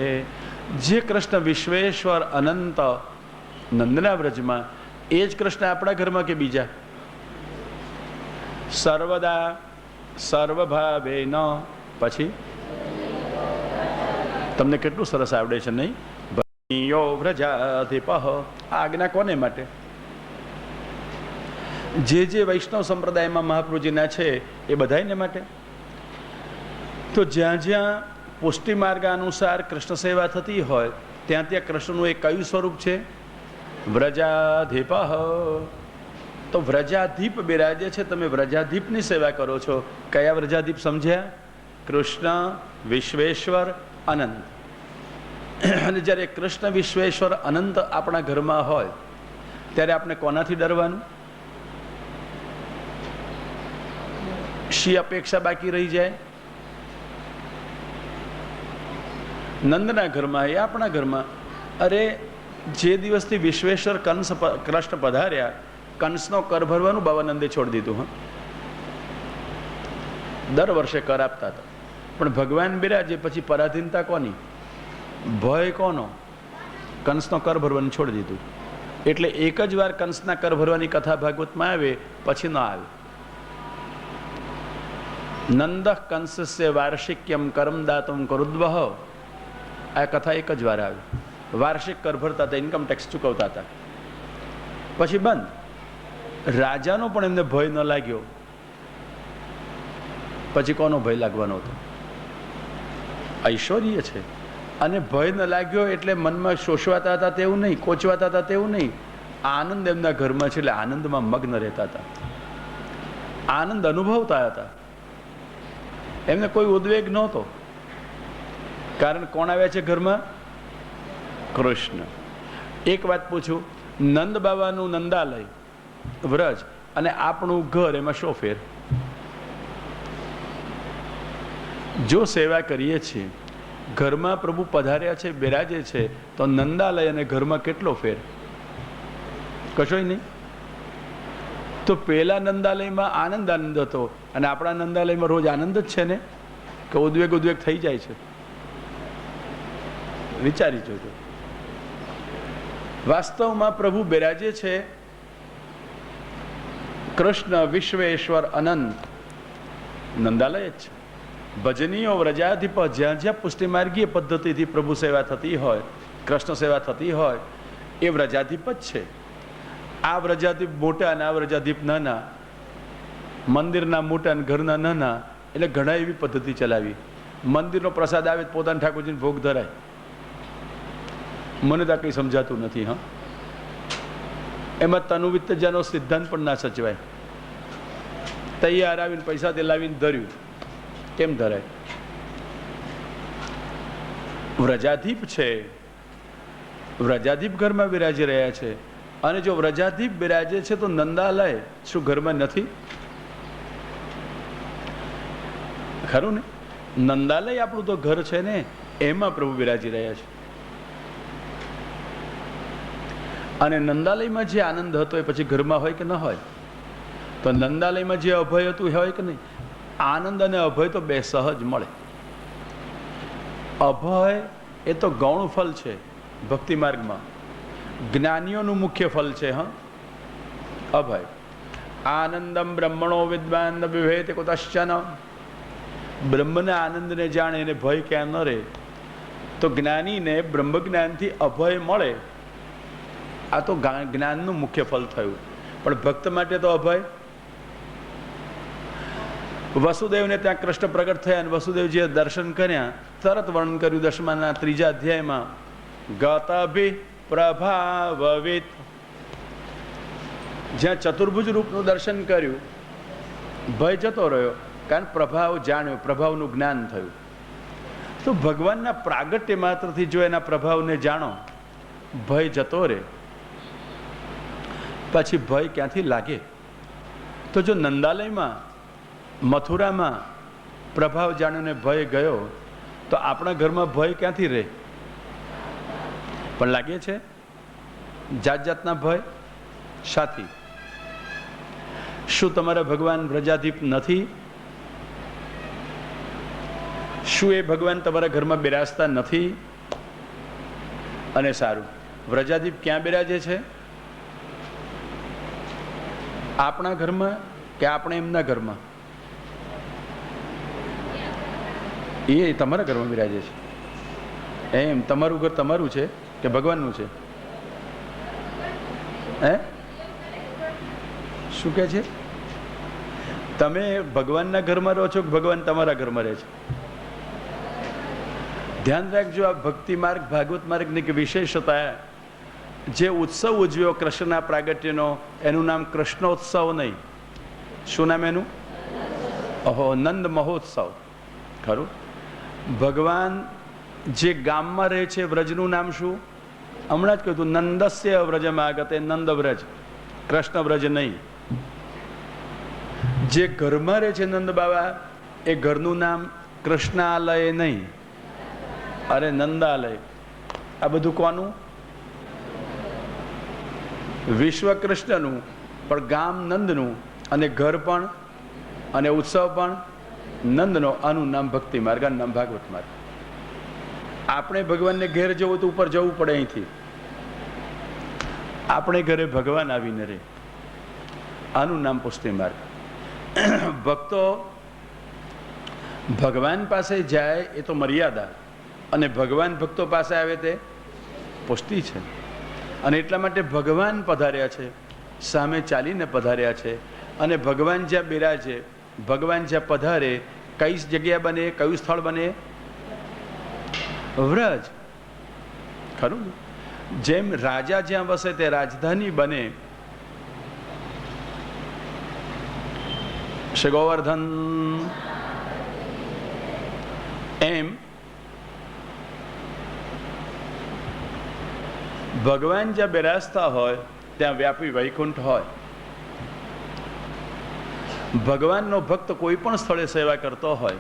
જે કૃષ્ણ વિશ્વેશ્વર અનંત નંદના વ્રજમાં, એ જ કૃષ્ણ આપણા ઘરમાં કે બીજા? સર્વદા સર્વભાવે ન, પછી તમને કેટલું સરસ આવડે છે નહીં? ભયો વ્રજાધિપ, આજ્ઞા કોને માટે? જે વૈષ્ણવ સંપ્રદાયમાં મહાપ્રભુજીના છે એ બધાને માટે. તો જ્યાં જ્યાં પુષ્ટિ માર્ગ અનુસાર કૃષ્ણ સેવા થતી હોય ત્યાં ત્યાં કૃષ્ણનું એક કયું સ્વરૂપ છે? વ્રજાધિપ. તો વ્રજાધિપ બિરાજે છે, તમે વ્રજાધિપની સેવા કરો છો. કયા વ્રજાધિપ સમજ્યા? કૃષ્ણ વિશ્વેશ્વર અનંત. અને જ્યારે કૃષ્ણ વિશ્વેશ્વર અનંત આપણા ઘરમાં હોય ત્યારે આપણે કોનાથી ડરવાનું? શી અપેક્ષા બાકી રહી જાય? નંદના ઘરમાં, એ આપણા ઘરમાં. અરે જે દિવસથી વિશ્વેશ્વર કૃષ્ણ પધાર્યા, કંસનો કર ભરવાનું બાવાનંદે છોડી દીધું. હા, દર વર્ષે કર આપતા હતા, પણ ભગવાન બિરાજે પછી પરાધીનતા કોની? ભય કોનો? કંસનો કર ભરવાનું છોડી દીધું. એટલે એક જ વાર કંસના કર ભરવાની કથા ભાગવતમાં આવે, પછી ન આવે. નંદ કંસસ્ય વાર્ષિક્યમ કરમ દાતમ કરુદ્વહ, આ કથા એક જ વાર આવી. વાર્ષિક કર ભરતા હતા, ઇન્કમ ટેક્સ ચૂકવતા હતા, પછી બંધ. રાજાનો પણ એમને ભય ન લાગ્યો, પછી કોનો ભય લાગવાનો હતો? ઐશ્વર્ય છે અને ભય ન લાગ્યો એટલે મનમાં શોષવાતા હતા તેવું નહીં, કોચવાતા હતા તેવું નહીં. આનંદ એમના ઘરમાં છે એટલે આનંદમાં મગ્ન રહેતા હતા, આનંદ અનુભવતા હતા. એમને કોઈ ઉદ્વેગ નહોતો. કારણ કોણ આવ્યા છે ઘરમાં? કૃષ્ણ. એક વાત પૂછું, નંદ બાબાનું નંદાલય વ્રજ અને આપણું ઘર, એમાં શો ફેર? જો સેવા કરીએ છીએ, ઘરમાં પ્રભુ પધાર્યા છે, બિરાજે છે, તો નંદાલય અને ઘરમાં કેટલો ફેર? કશોય નહીં. તો પેલા નંદાલયમાં આનંદ આનંદ હતો અને આપણા નંદાલયમાં રોજ આનંદ જ છે ને, કે ઉદ્વેગ થઈ જાય છે? વિચારી જોજો. વાસ્તવમાં પ્રભુ બિરાજે છે કૃષ્ણ વિશ્વેશ્વર અનંત નંદાલય જ છે. ભજનીયો વ્રજાધિપ, જ્યાં જ્યાં પુષ્ટિ માર્ગીય પદ્ધતિથી પ્રભુ સેવા થતી હોય, કૃષ્ણ સેવા થતી હોય, એ વ્રજાધિપ જ છે. આ વ્રજાધિપ મોટા અને આ વ્રજાધિપ નાના, મંદિરના મોટા અને ઘરના નાના, એટલે ઘણા એવી પદ્ધતિ ચલાવી. મંદિરનો પ્રસાદ આવે પોતાના ઠાકોરજીને ભોગ ધરાય. મને તો કંઈ સમજાતું નથી. હા, એમાં તનુવિત્તજાનો સિદ્ધાંત પણ ના સચવાય. તૈયાર આવીને પૈસા તે લાવીને ધર્યું, કેમ ધરાય? વ્રજાધિપ છે, વ્રજાધિપ ઘરમાં બિરાજી રહ્યા છે. અને જો વ્રજાધિપ બિરાજે છે તો નંદાલય શું ઘરમાં નથી? ખરું ને? નંદાલય આપણું તો ઘર છે ને, એમાં પ્રભુ બિરાજી રહ્યા છે. અને નંદાલયમાં જે આનંદ હતો એ પછી ઘરમાં હોય કે ન હોય? તો નંદાલયમાં જે અભય હતું એ હોય કે નહીં? આનંદ અને અભય તો બે સહજ મળે. અભય એ તો ગૌણ ફલ છે ભક્તિ માર્ગમાં, જ્ઞાનીઓનું મુખ્ય ફલ છે. હા, અભય. આનંદમ બ્રહ્મણો વિદ્વાન વિભેત કુતશ્ચન, બ્રહ્મના આનંદને જાણે એને ભય ક્યાં ન રહે. તો જ્ઞાનીને બ્રહ્મ જ્ઞાનથી અભય મળે, આ તો જ્ઞાનનું મુખ્ય ફલ થયું. પણ ભક્ત માટે તો અભય. વસુદેવને ત્યાં કૃષ્ણ પ્રગટ થયા અને વસુદેવજીએ દર્શન કર્યા, તરત વર્ણન કર્યું 10મા 3 અધ્યાયમાં, ગતભિ પ્રભાવિત. જ્યાં ચતુર્ભુજ રૂપનું દર્શન કર્યું, ભય જતો રહ્યો, કારણ પ્રભાવ જાણ્યો, પ્રભાવનું જ્ઞાન થયું. તો ભગવાનના પ્રાગટ્ય માત્રથી જો એના પ્રભાવને જાણો, ભય જતો રહે. પછી ભય ક્યાંથી લાગે? તો જો નંદાલયમાં, મથુરામાં પ્રભાવ જાણીને ભય ગયો, તો આપણા ઘરમાં ભય ક્યાંથી રહે? પણ લાગે છે જાત જાતના ભય. સાથી. શું તમારા ભગવાન વ્રજાધીપ નથી? શું એ ભગવાન તમારા ઘરમાં બિરાજતા નથી? અને સારું, વ્રજાધીપ ક્યાં બિરાજે છે? આપણા ઘરમાં કે આપણે એમના ઘરમાં? એ તમારા ઘરમાં બિરાજે છે. એમ તમારું ઘર તમારું છે કે ભગવાનનું છે? હે, શું કહે છે? તમે ભગવાનના ઘરમાં રહો છો કે ભગવાન તમારા ઘરમાં રહે છે? ધ્યાન રાખજો, આ ભક્તિ માર્ગ, ભાગવત માર્ગની કે વિશેષતા, જે ઉત્સવ ઉજવ્યો કૃષ્ણના પ્રાગટ્યનો, એનું નામ કૃષ્ણોત્સવ નહીં. શું નામ એનું? ઓહો, નંદ મહોત્સવ. ખરું? ભગવાન જે ગામમાં રહે છે, વ્રજનું નામ શું? હમણાં જ કહ્યું હતું, નંદસ્ય વ્રજમાગતે, નંદ વ્રજ, કૃષ્ણ વ્રજ નહીં. જે ઘરમાં રહે છે નંદ બાબા, એ ઘરનું નામ કૃષ્ણાલય નહીં, અરે નંદાલય. આ બધું કોનું? વિશ્વ કૃષ્ણનું, પણ ગામ નંદનું, અને ઘર પણ, અને ઉત્સવ પણ નંદનો. આનું નામ ભક્તિ માર્ગ, આનું નામ ભાગવત માર્ગ. આપણે ભગવાનને ઘેર જવું તો ઉપર જવું પડે અહીંથી. આપણે ઘરે ભગવાન આવીને રહે, આનું નામ પુષ્ટિ માર્ગ. ભક્તો ભગવાન પાસે જાય એ તો મર્યાદા, અને ભગવાન ભક્તો પાસે આવે તે પુષ્ટિ છે. અને એટલા માટે ભગવાન પધાર્યા છે, સામે ચાલીને પધાર્યા છે. અને ભગવાન જ્યાં બિરાજે, ભગવાન જ્યાં પધારે, કઈ જગ્યા બને, કયું સ્થળ બને? વ્રજ. ખરું ને? જેમ રાજા જ્યાં વસે તે રાજધાની બને. શ્રી ગોવર્ધન. એમ ભગવાન જ્યાં બિરાજતા હોય ત્યાં વ્યાપી વૈકુંઠ હોય. ભગવાનનો ભક્ત કોઈ પણ સ્થળે સેવા કરતો હોય,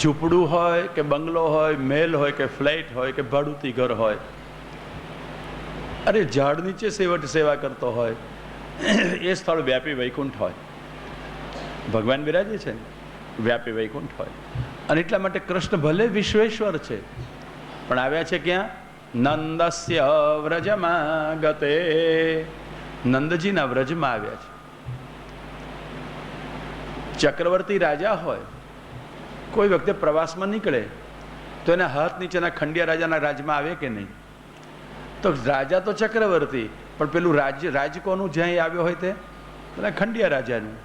ઝૂંપડું હોય કે બંગલો હોય, મહેલ હોય કે ફ્લેટ હોય કે ભાડુતી ઘર હોય, અરે ઝાડ નીચે સેવા કરતો હોય, એ સ્થળ વ્યાપી વૈકુંઠ હોય. ભગવાન બિરાજે છે, વ્યાપી વૈકુંઠ હોય. અને એટલા માટે કૃષ્ણ ભલે વિશ્વેશ્વર છે, પણ આવ્યા છે ક્યાં? નંદસ્ય વ્રજમાં ગતે. નંદજીના વ્રજમાં આવ્યા છે. ચક્રવર્તી રાજા હોય, કોઈ વખતે પ્રવાસમાં નીકળે તો એના હાથ નીચેના ખંડિયા રાજાના રાજમાં આવે કે નહીં? તો રાજા તો ચક્રવર્તી, પણ પેલું રાજ કોનું જ્યાં આવ્યો હોય તે પેલા ખંડિયા રાજાનું.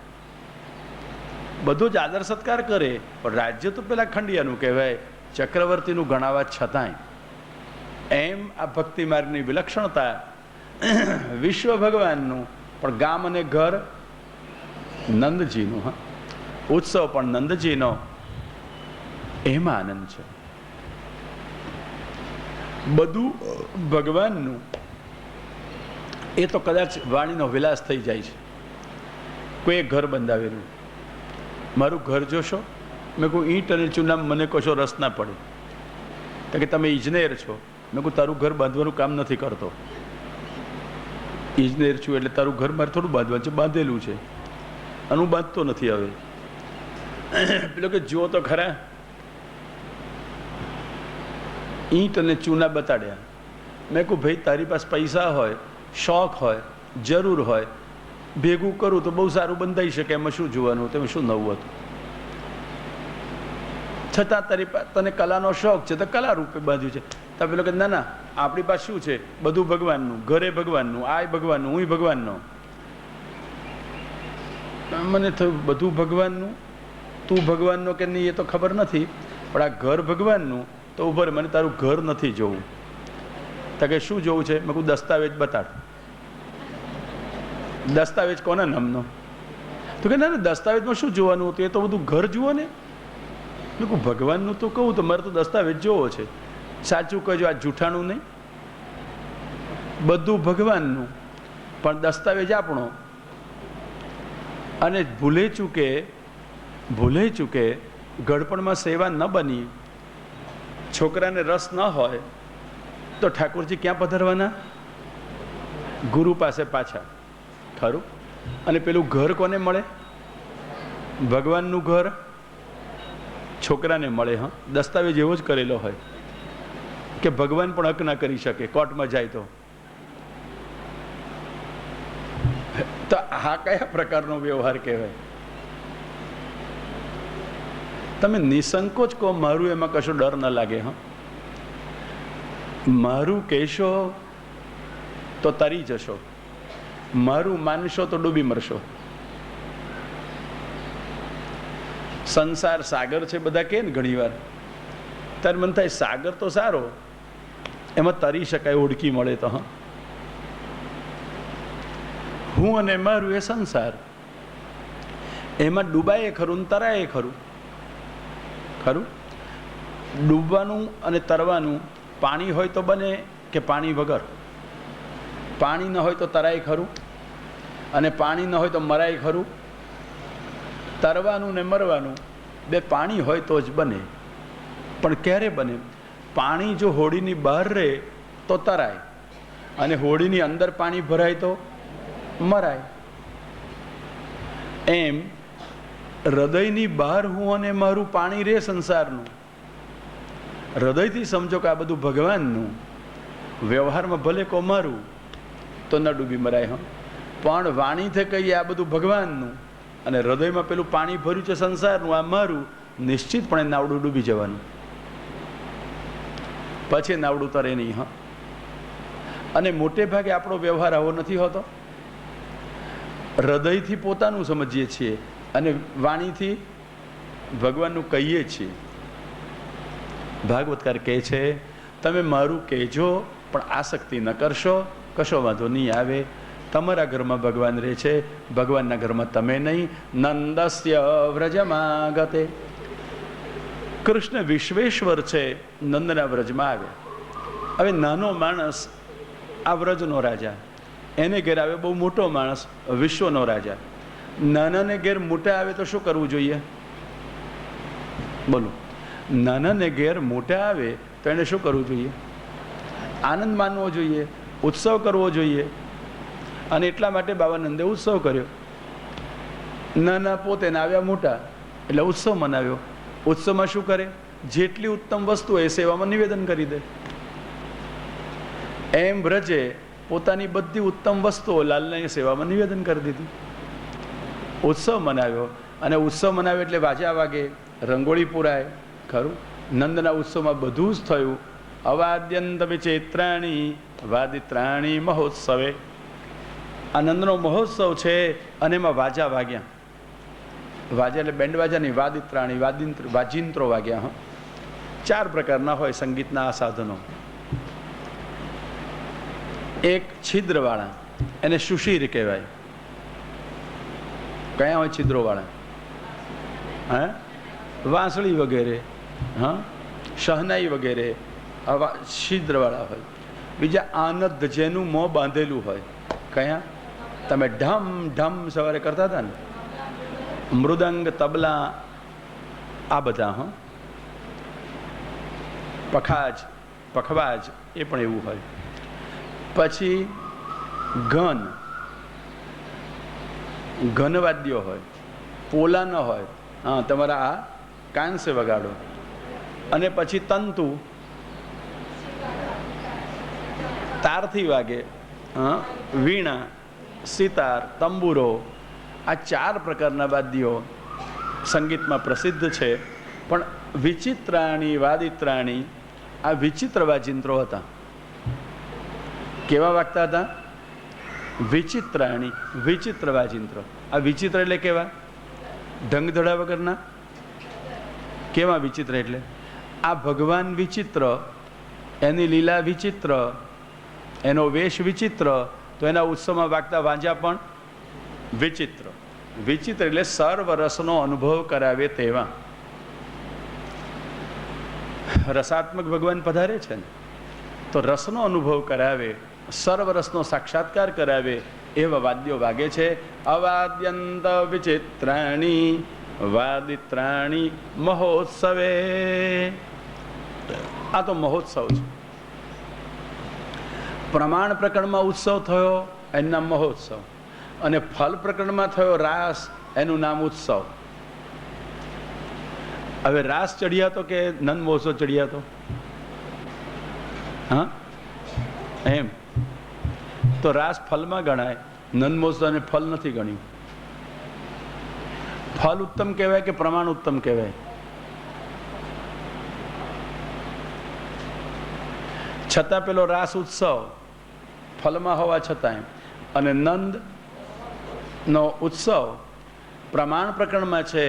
બધું જ આદર સત્કાર કરે, પણ રાજ્ય તો પેલા ખંડિયાનું કહેવાય, ચક્રવર્તીનું ગણાવા છતાંય. એમ આ ભક્તિ માર્ગની વિલક્ષણતા, વિશ્વ ભગવાનનું, પણ ગામ અને ઘર નંદજીનું. હા, ઉત્સવ પણ નંદજીનો. એમાં આનંદ છે. બધું ભગવાનનું. એ તો કદાચ વાણીનો વિલાસ થઈ જાય છે. કોઈ ઘર બંધાવેલું, મારું ઘર જોશો? મેં કહું ઈંટ અને ચૂનામ, મને કશો રસ ના પડે. તો કે તમે ઇજનેર છો. મેં કહું તારું ઘર બાંધવાનું કામ નથી કરતો. ઇજનેર છું એટલે તારું ઘર મારે થોડું બાંધવાનું છે, બાંધેલું છે, અને હું બાંધતો નથી. હવે પેલો કે જુઓ તો ખરા, ઈંટ અને ચૂના બતાડ્યા. મેં કહું ભાઈ તારી પાસે પૈસા હોય, શોખ હોય, જરૂર હોય, ભેગું કરું તો બહુ સારું બંધાઈ શકે, એમાં શું જોવાનું? તમે શું નવું હતું? છતાં તને કલાનો શોખ છે તો કલા રૂપે બાંધ્યું છે. તો પેલો કે ના ના, આપણી પાસે શું છે? બધું ભગવાનનું, ઘરે ભગવાનનું, આ ભગવાનનું, હું ભગવાનનો. મને થયું બધું ભગવાનનું, તું ભગવાનનો કે નહીં એ તો ખબર નથી, પણ આ ઘર ભગવાનનું. તો ઉભર, મને તારું ઘર નથી જોવું. તો કે શું જોવું છે? મેં કહું દસ્તાવેજ બતાડ. દસ્તાવેજ કોના નામનો? તો કે ના ના, દસ્તાવેજમાં શું જોવાનું હતું? એ તો બધું ઘર જુઓ ને. મેં કહું ભગવાનનું તો કહું તો મારે તો દસ્તાવેજ જોવો છે. સાચું કહેજો, આ જૂઠાણું નહીં. બધું ભગવાનનું, પણ દસ્તાવેજ આપણો. અને ભૂલે ચૂકે ગળપણમાં સેવા ન બની, છોકરાને રસ ન હોય તો ઠાકોરજી ક્યાં પધારવાના? ગુરુ પાસે પાછા, ખરું? અને પેલું ઘર કોને મળે? ભગવાનનું ઘર છોકરાને મળે. હા, દસ્તાવેજ એવો જ કરેલો હોય કે ભગવાન પણ હક ના કરી શકે કોર્ટમાં જાય તો આ કયા પ્રકારનો વ્યવહાર કહેવાય? તમે નિસંકોચ કહો મારું, એમાં કશો ડર ન લાગે. હા, મારું કહેશો તો તરી જશો, મારું માનશો તો ડૂબી મરશો. સંસાર સાગર છે બધા કે ને ઘણી વાર, ત્યારે મન થાય સાગર તો સારો, એમાં તરી શકાય, ઓળખી મળે તો. હા, હું અને મારું એ સંસાર, એમાં ડૂબાય ખરું ને તરાય ખરું. ખરું? ડૂબવાનું અને તરવાનું પાણી હોય તો બને કે પાણી વગર? પાણી ન હોય તો તરાય ખરું, અને પાણી ન હોય તો મરાય ખરું. તરવાનું ને મરવાનું બે પાણી હોય તો જ બને. પણ ક્યારે બને? પાણી જો હોડીની બહાર રહે તો તરાય, અને હોડીની અંદર પાણી ભરાય તો મરાય. એમ હૃદયની બહાર હું અને મારું પાણી રે સંસારનું. હૃદયથી સમજો કે આ બધું ભગવાનનું, વ્યવહારમાં ભલે કો મારું તો ન ડૂબી મરાય. હા, પણ વાણીથી કહીએ આ બધું ભગવાનનું, અને હૃદયમાં પેલું પાણી ભર્યું છે સંસારનું, આ મારું, નિશ્ચિતપણે નાવડું ડૂબી જવાનું. પછી નાવડું તરે નહીં. હા, અને મોટે ભાગે આપણો વ્યવહાર આવો નથી હોતો. હૃદયથી પોતાનું સમજીએ છીએ અને વાણીથી ભગવાનનું કહીએ છીએ. ભાગવતકાર કહે છે તમે મારું કહેજો પણ આસક્તિ ન કરશો, કશો વાંધો નહીં આવે. તમારા ઘરમાં ભગવાન રહે છે, ભગવાનના ઘરમાં તમે નહીં. નંદસ્ય વ્રજમાગતે, કૃષ્ણ વિશ્વેશ્વર છે, નંદના વ્રજમાં આવ્યા. હવે નાનો માણસ આ વ્રજનો રાજા, એને ઘેર આવે બહુ મોટો માણસ, વિશ્વનો રાજા. નાનાને ઘેર મોટા આવે તો શું કરવું જોઈએ? બોલો, નાનાને ઘેર મોટા આવે તો એને શું કરવું જોઈએ? આનંદ માનવો જોઈએ, ઉત્સવ કરવો જોઈએ. અને એટલા માટે બાવાનંદે ઉત્સવ કર્યો. નાના પોતે ને આવ્યા મોટા, એટલે ઉત્સવ મનાવ્યો. ઉત્સવમાં શું કરે? જેટલી ઉત્તમ વસ્તુ હોય એ સેવામાં નિવેદન કરી દે. એમ વ્રજે પોતાની બધી ઉત્તમ વસ્તુઓ લાલની સેવામાં નિવેદન કરી દીધી. ઉત્સવ મનાવ્યો, અને ઉત્સવ મનાવ્યો એટલે વાજા વાગે, રંગોળી પુરાય. ખરું? નંદના ઉત્સવમાં બધું જ થયું. અવાદ્યંત વિચિત્રાણી વાદિત્રાણી મહોત્સવે. આ નંદનો મહોત્સવ છે, અને એમાં વાજા વાગ્યા. વાજા એટલે બેન્ડ વાજા નહીં, વાદિત્રાણી, વાજિંત્રો વાગ્યા. હા, 4 પ્રકારના હોય સંગીતના આ સાધનો. એક છિદ્રવાળા, એને સુશીર કહેવાય. કયા હોય છિદ્રોવાળા? હા, વાંસળી વગેરે, હા, શહનાઈ વગેરે આવા છિદ્રવાળા હોય. બીજા આનંદ, જેનું મોં બાંધેલું હોય. કયા? તમે ઢમ ઢમ સવારે કરતા હતા ને, મૃદંગ, તબલા, આ બધા. હા, પખાજ, પખવાજ, એ પણ એવું હોય. પછી ઘનવાદ્યો હોય, પોલા ન હોય. હા, તમારા આ કાંસે વગાડો. અને પછી તંતુ, તારથી વાગે. હા, વીણા, સિતાર, તંબુરો, આ 4 પ્રકારના વાદ્યો સંગીતમાં પ્રસિદ્ધ છે. પણ વિચિત્રાણી વાદિત્રાણી, આ વિચિત્ર વાજિંત્રો હતા. કેવા વાગતા હતા? વિચિત્રાણી, વિચિત્ર વાજિંત્રો. આ વિચિત્ર એટલે કેવા? ઢંગધડા વગરના. કેવા વિચિત્ર એટલે? આ ભગવાન વિચિત્ર, એની લીલા વિચિત્ર, એનો વેશ વિચિત્ર, તો એના ઉત્સવમાં વાગતા વાંજા પણ વિચિત્ર. વિચિત્ર એટલે સર્વ રસનો અનુભવ કરાવે તેવા. રસાત્મક ભગવાન પધારે છે ને, તો રસનો અનુભવ કરાવે, સર્વ રસનો સાક્ષાત્કાર કરાવે એવા વાદ્યો વાગે છે. અવાદ્યંત વિચિત્રાણી વાદિત્રાણી મહોત્સવે. આ તો મહોત્સવ છે. પ્રમાણ પ્રકરણમાં ઉત્સવ થયો એનું નામ મહોત્સવ, અને ફલ પ્રકરણમાં થયો રાસ એનું નામ ઉત્સવ. હવે રાસ ચડ્યા તો કે નંદ મહોત્સવ ચડ્યા તો? હા, એમ તો રાસ ફલમાં ગણાય, નંદ મહોત્સવ અને ફલ નથી ગણ્યું. ફલ ઉત્તમ કહેવાય કે પ્રમાણ ઉત્તમ કહેવાય? છતાં પેલો રાસ ઉત્સવ ફલમાં હોવા છતાં, અને નંદ નો ઉત્સવ પ્રમાણ પ્રકરણમાં છે,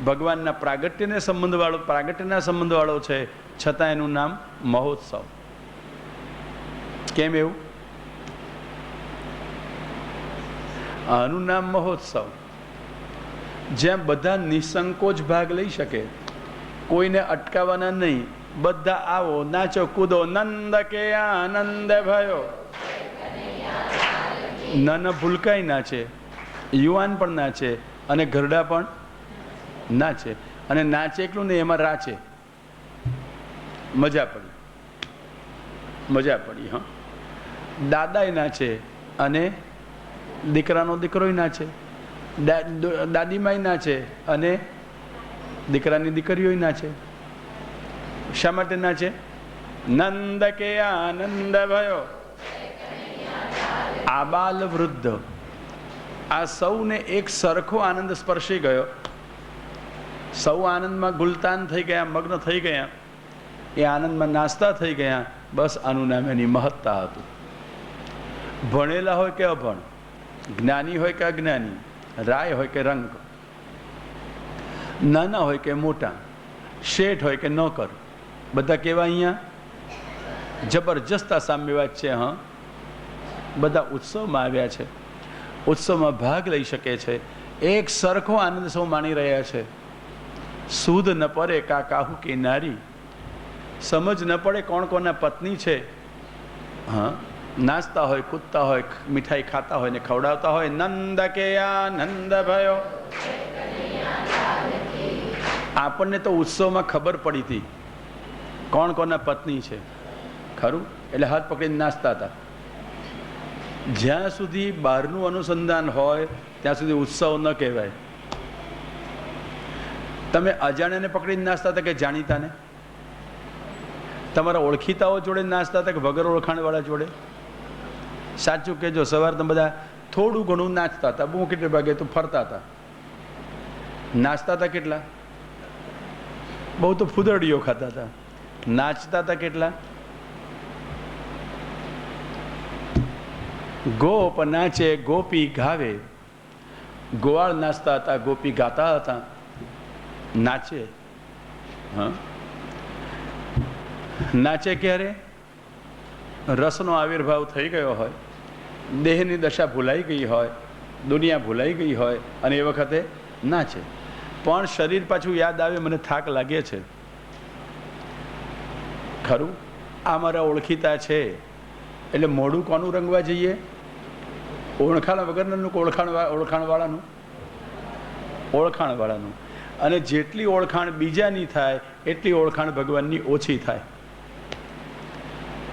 ભગવાનના પ્રાગટ્યના સંબંધ વાળો છે, છતાં એનું નામ મહોત્સવ. કેમ એવું? આનું નામ મહોત્સવ. જ્યાં બધા નિસંકોચ ભાગ લઈ શકે, કોઈને અટકાવવાના નહીં, બધા આવો, નાચો કૂદો, નંદ કે આનંદ ભયો. નાના ભૂલકાઈ નાચે, યુવાન પણ નાચે, અને ઘરડા પણ નાચે. અને નાચે એકલું નહીં, એમાં રાચે. મજા પડી. હા, દાદાય નાચે અને દીકરાનો દીકરોય નાચે, દાદીમાય નાચે અને દીકરાની દીકરીઓય નાચે. શા માટે નાચે? નંદ કે આનંદ ભયો. આબાલ વૃદ્ધ આ સૌને એક સરખો આનંદ સ્પર્શી ગયો. સૌ આનંદમાં ગુલતાન થઈ ગયા, મગ્ન થઈ ગયા, એ આનંદમાં નાસ્તા થઈ ગયા. બસ આનું નામ એની મહત્તા હતું. ભણેલા હોય કે અભણ, જ્ઞાની હોય કે અજ્ઞાની, રાય હોય કે રંગ, નાના હોય કે મોટા, શેઠ હોય કે નોકર, બધા કેવા અહીંયા જબરજસ્ત સામ્યવાદ છે. હા, બધા ઉત્સવમાં આવ્યા છે, ઉત્સવમાં ભાગ લઈ શકે છે, એક સરખો આનંદ સૌ માણી રહ્યા છે. સૂદ ન પડે કા કાહુ કે નારી, સમજ ન પડે કોણ કોના પત્ની છે. હા, નાચતા હોય, કૂદતા હોય, મીઠાઈ ખાતા હોય ને ખવડાવતા હોય. નંદ કે આનંદ ભયો. આપણને તો ઉત્સવમાં ખબર પડી હતી કોણ કોના પત્ની છે, ખરું? એટલે હાથ પકડીને નાચતા હતા. જ્યાં સુધી બહારનું અનુસંધાન હોય ત્યાં સુધી ઉત્સવ ન કહેવાય. તમે અજાણ્યાને પકડીને નાચતા હતા કે જાણીતાને? તમારા ઓળખીતાઓ જોડે નાચતા હતા કે વગર ઓળખાણવાળા જોડે? સાચું કહેજો. સવાર તમે બધા થોડું ઘણું નાચતા હતા, બહુ કેટલે ભાગે તો ફરતા હતા. નાચતા હતા કેટલા? બહુ તો ફૂદરડીઓ ખાતા હતા. નાચતા હતા કેટલા? ગોપ નાચે ગોપી ગાવે. ગોવાળ નાચતા હતા, ગોપી ગાતા હતા. નાચે. હા, નાચે ક્યારે? રસનો આવિર્ભાવ થઈ ગયો હોય, દેહની દશા ભૂલાઈ ગઈ હોય, દુનિયા ભૂલાઈ ગઈ હોય, અને એ વખતે નાચે. પણ શરીર પાછું યાદ આવે, મને થાક લાગે છે, ખરું? આ મારા ઓળખીતા છે, એટલે મોઢું કોનું રંગવા જઈએ? ઓળખાણ વગરનું, ઓળખાણવાળાનું. અને જેટલી ઓળખાણ બીજાની થાય એટલી ઓળખાણ ભગવાનની ઓછી થાય.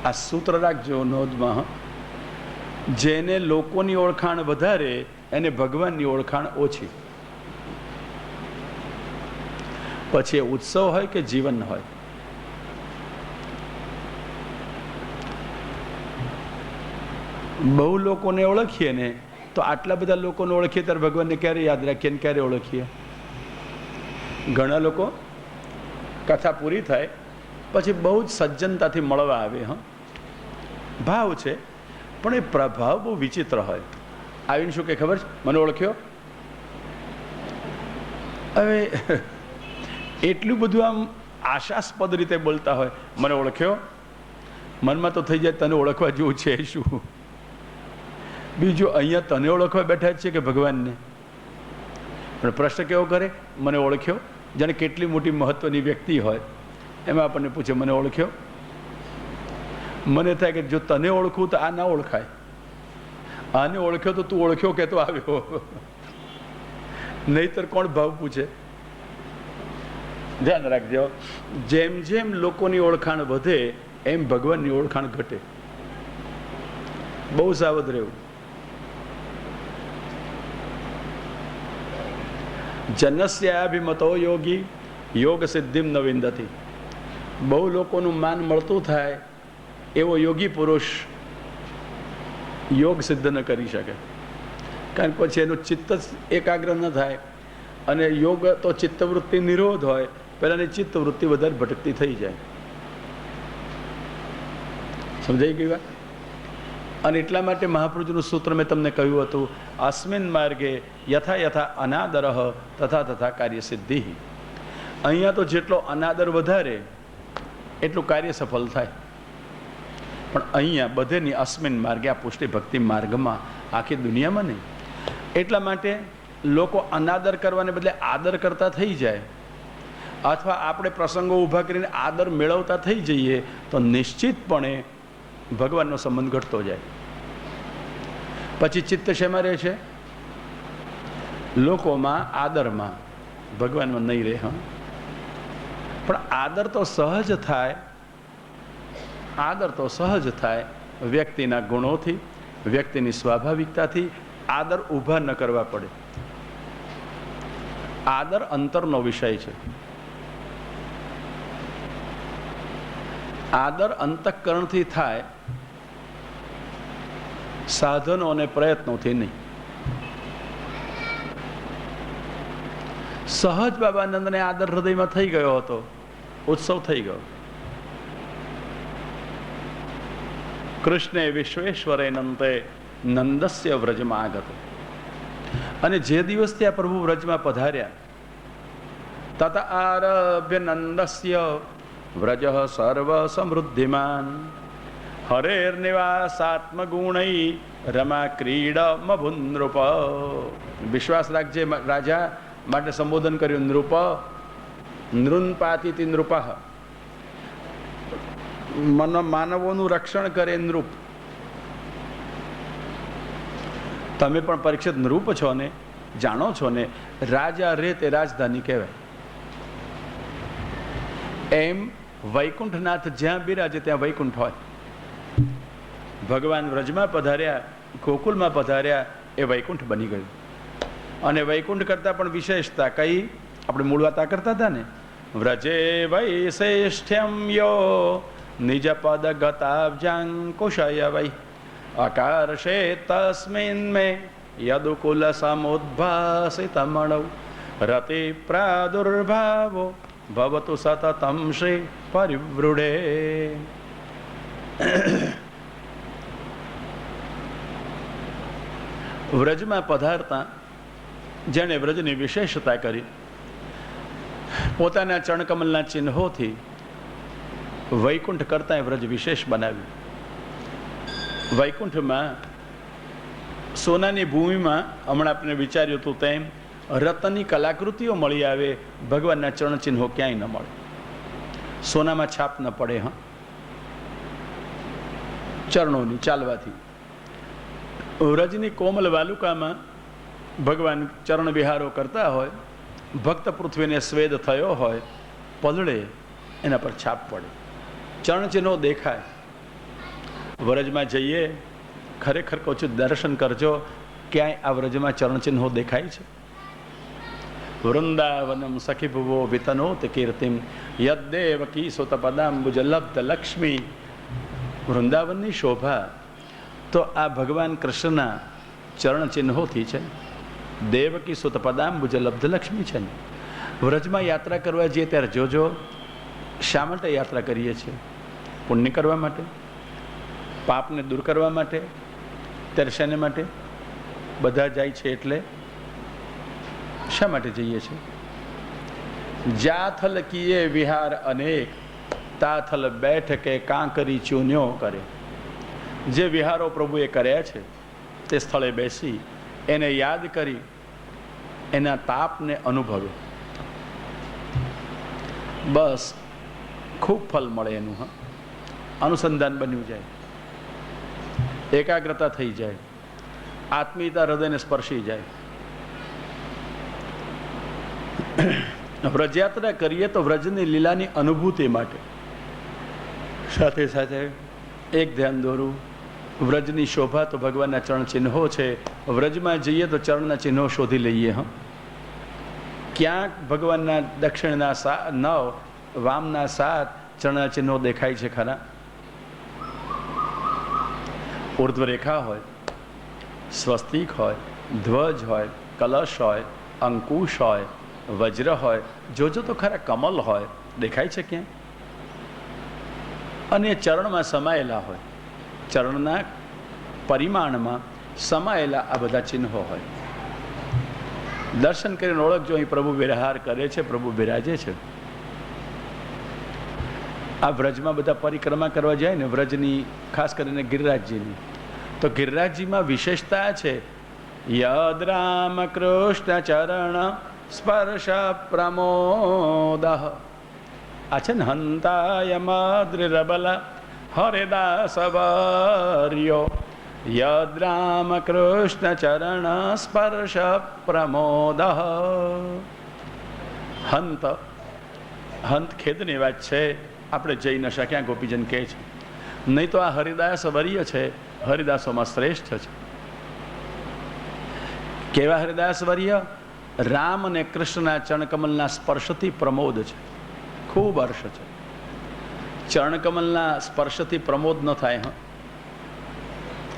આ સૂત્ર રાખજો નોંધમાં. જેને લોકોની ઓળખાણ વધારે એને ભગવાનની ઓળખાણ ઓછી. પછી એ ઉત્સવ હોય કે જીવન હોય. બહુ લોકોને ઓળખીએ ને તો આટલા બધા લોકોને ઓળખીએ ત્યારે ભગવાનને ક્યારે યાદ રાખીએ ને ક્યારે ઓળખીએ? ઘણા લોકો કથા પૂરી થાય પછી બહુ જ સજ્જનતાથી મળવા આવે. હા, ભાવ છે, પણ એ પ્રભાવ બહુ વિચિત્ર હોય. આવીને શું કે ખબર છે, મને ઓળખ્યો? હવે એટલું બધું આમ આશાસ્પદ રીતે બોલતા હોય, મને ઓળખ્યો. મનમાં તો થઈ જાય તને ઓળખવા જેવું છે શું? બીજું અહીંયા તને ઓળખવા બેઠા જ છે કે ભગવાનને? પણ પ્રશ્ન કેવો કરે, મને ઓળખ્યો? જાણે કેટલી મોટી મહત્વની વ્યક્તિ હોય એમાં આપણને પૂછે મને ઓળખ્યો. મને થાય કે જો તને ઓળખું તો આ ના ઓળખાય, આને ઓળખ્યો તો તું ઓળખ્યો કે તો આવ્યો, નહીતર કોણ ભાવ પૂછે? ધ્યાન રાખજો. જેમ જેમ લોકોની ઓળખાણ વધે એમ ભગવાનની ઓળખાણ ઘટે. બહુ સાવધ રહેવું. જનસ્યાભિમતો યોગી યોગ સિદ્ધિમ ન વિંદતી. બહુ લોકોનું માન મળતું થાય એવો યોગી પુરુષ યોગ સિદ્ધ ન કરી શકે, કારણ કે પછી એનું ચિત્ત જ એકાગ્ર ન થાય. અને યોગ તો ચિત્તવૃત્તિ નિરોધ હોય, પહેલાંની ચિત્તવૃત્તિ વધારે ભટકતી થઈ જાય. સમજાઈ ગઈ વાત? અને એટલા માટે મહાપુરુષનું સૂત્ર મેં તમને કહ્યું હતું, અસ્મિન માર્ગે યથા યથા અનાદરઃ તથા તથા કાર્ય સિદ્ધિ. અહીંયા તો જેટલો અનાદર વધારે એટલું કાર્ય સફળ થાય. પણ અહીંયા બધેની અસ્મિન માર્ગે, આ પુષ્ટિ ભક્તિ માર્ગમાં, આખી દુનિયામાં નહીં. એટલા માટે લોકો અનાદર કરવાને બદલે આદર કરતા થઈ જાય, અથવા આપણે પ્રસંગો ઊભા કરીને આદર મેળવતા થઈ જઈએ તો નિશ્ચિતપણે ભગવાનનો સંબંધ ઘટતો જાય. પછી ચિત્ત શેમાં રહે છે? લોકોમાં, આદરમાં, ભગવાનમાં નહીં રહે. પણ આદર તો સહજ થાય, આદર તો સહજ થાય વ્યક્તિના ગુણોથી, વ્યક્તિની સ્વાભાવિકતાથી. આદર ઊભા ન કરવા પડે. આદર અંતરનો વિષય છે. આદર અંતઃકરણથી થાય, સાધનો અને પ્રયત્નોથી નહીં. સહજ બાબાનંદને આદર હૃદયમાં થઈ ગયો હતો, ઉત્સવ થઈ ગયો. કૃષ્ણે વિશ્વેશ્વરે નંતે નંદસ્ય વ્રજમાં આગત. અને જે દિવસથી આ પ્રભુ વ્રજમાં પધાર્યા, તત આરભ્ય નંદસ્ય વ્રજ સર્વ સમૃદ્ધિમાન હરેર્નિવાસાત્મગુણૈ રમા ક્રીડમભુન નૃપ. વિશ્વાસ રાખજે, રાજા માટે સંબોધન કર્યું. નૃપ નૃન્પાતિતિ નૃપ, માનવોનું રક્ષણ કરે નૃપ. તમે પણ પરીક્ષિત નૃપ છો ને, જાણો છો ને, રાજા રે તે રાજધાની કહેવાય. એમ વૈકુંઠનાથ જ્યાં બિરાજે ત્યાં વૈકુંઠ હોય. ભગવાન વ્રજમાં પધાર્યા, ગોકુલમાં પધાર્યા, એ વૈકુંઠ બની ગયું. અને વૈકુંઠ કરતાં પણ વિશેષતા કઈ? આપણે મૂળ વાતા કરતા હતા ને, વ્રજે વૈશેષ્ઠ્યમ યો નિજ પદ ગતાબ્જાંકુશય વૈ અકાર્ષે તસ્મિન મે યદુકુલ સમુદ્ભાસિતમણૌ રતિ પ્રાદુર્ભાવો ભવતુ સતતમ શ્રી પરિવૃઢે. વ્રજમાં પધારતા જેણે વ્રજની વિશેષતા કરી, પોતાના ચરણકમલના ચિહ્નોથી વૈકુંઠ કરતાં વ્રજ વિશેષ બનાવ્યું. વૈકુંઠમાં, સોનાની ભૂમિમાં, હમણાં આપણે વિચાર્યું હતું તેમ, રતનની કલાકૃતિઓ મળી આવે, ભગવાનના ચરણ ચિહ્નો ક્યાંય ન મળે. સોનામાં છાપ ન પડે. હા, ચરણોની, ચાલવાથી. વ્રજની કોમલ વાલુકામાં ભગવાન ચરણ વિહારો કરતા હોય, ભક્ત પૃથ્વીને સ્વેદ થયો હોય, પલળે, એના પર છાપ પડે, ચરણ ચિહ્નો દેખાય. વ્રજમાં જઈએ, ખરેખર કહું છું, દર્શન કરજો, ક્યાંય આ વ્રજમાં ચરણ ચિહ્નો દેખાય છે? વૃંદાવનમ સખી ભુવો વિતનોત કીર્તિમ યદ્દેવકી સુતપદાંબુજ લબ્ધ લક્ષ્મી. વૃંદાવનની શોભા તો આ ભગવાન કૃષ્ણના ચરણ ચિહ્નોથી છે. દેવકી સુતપદાંબુજ લબ્ધ લક્ષ્મી છે ને. વ્રજમાં યાત્રા કરવા જઈએ ત્યારે જોજો, શા માટે યાત્રા કરીએ છીએ? પુણ્ય કરવા માટે, પાપને દૂર કરવા માટે. ત્યારે શાને માટે? બધા જાય છે એટલે શા માટે જઈએ છીએ? જાથલ કીએ વિહાર અનેક, તાથલ બેઠકે કાંકરી ચૂન્યો કરે. જે વિહારો પ્રભુએ કર્યા છે તે સ્થળે બેસી એને યાદ કરી એના તાપને અનુભવે, બસ ખૂબ ફલ મળે એનું. હા, અનુસંધાન બન્યું જાય, એકાગ્રતા થઈ જાય, આત્મીયતા હૃદયને સ્પર્શી જાય. વ્રજયાત્રા કરીએ તો વ્રજની લીલાની અનુભૂતિ માટે સાથે સાથે એક ધ્યાન દોરવું, વ્રજની શોભા તો ભગવાનના ચરણ ચિહ્નો છે. વ્રજમાં જઈએ તો ચરણના ચિહ્નો શોધી લઈએ. ક્યાંક ભગવાનના દક્ષિણના 9, વામના 7 ચરણના ચિહ્નો દેખાય છે ખરા? ઉર્ધ્વરેખા હોય, સ્વસ્તિક હોય, ધ્વજ હોય, કલશ હોય, અંકુશ હોય, વજ્ર હોય, જોજો તો ખરા કમલ હોય, દેખાય છે ક્યાં? અને ચરણમાં સમાયેલા હોય, ચરણના પરિમાણમાં સમાયેલા આ બધા ચિહ્નો હોય. દર્શન કરીને ઓળખજો અહીં પ્રભુ વિહાર કરે છે, પ્રભુ બિરાજે છે. આ વ્રજમાં બધા પરિક્રમા કરવા જાય ને, વ્રજની ખાસ કરીને ગિરિરાજજીની, તો ગિરિરાજજીમાં વિશેષતા છે યદ રામ કૃષ્ણ ચરણ સ્પર્શ પ્રમોદ. આ છે ને હંતાય મદ્રિરબલ હરિદાસ વર્યો યદ રામ કૃષ્ણ ચરણ સ્પર્શ પ્રમોદ. હંત ખેદની વાત છે, આપણે જઈ ન શક્યા, ગોપીજન કહે છે. નહીં તો આ હરિદાસ વર્ય છે, હરિદાસોમાં શ્રેષ્ઠ છે. કેવા હરિદાસ વર્ય? રામ અને કૃષ્ણના ચરણકમલના સ્પર્શથી પ્રમોદ છે, ખૂબ હર્ષ છે. ચરણકમલના સ્પર્શથી પ્રમોદ ન થાય,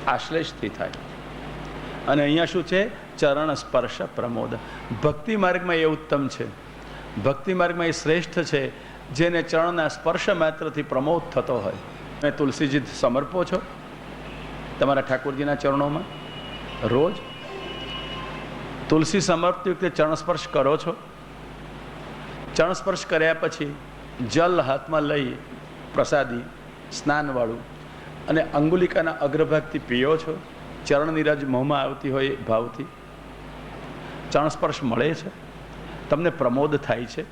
આશ્લેષથી થાય. અને અહીંયા શું છે? ચરણ સ્પર્શ પ્રમોદ. ભક્તિ માર્ગમાં એ ઉત્તમ છે, ભક્તિ માર્ગમાં એ શ્રેષ્ઠ છે, જેને ચરણના સ્પર્શ માત્રથી પ્રમોદ થતો હોય. તમે તુલસીજી સમર્પો છો તમારા ઠાકોરજીના ચરણોમાં રોજ? તુલસી સમર્પતી વખતે ચરણ સ્પર્શ કરો છો? ચરણ સ્પર્શ કર્યા પછી જલ હાથમાં લઈ પ્રસાદી સ્નાનવાળું અને અંગુલિકાના અગ્રભાગથી પીઓ છો? ચરણની રજ મોંમાં આવતી હોય ભાવથી ચરણ સ્પર્શ મળે છે, તમને પ્રમોદ થાય છે.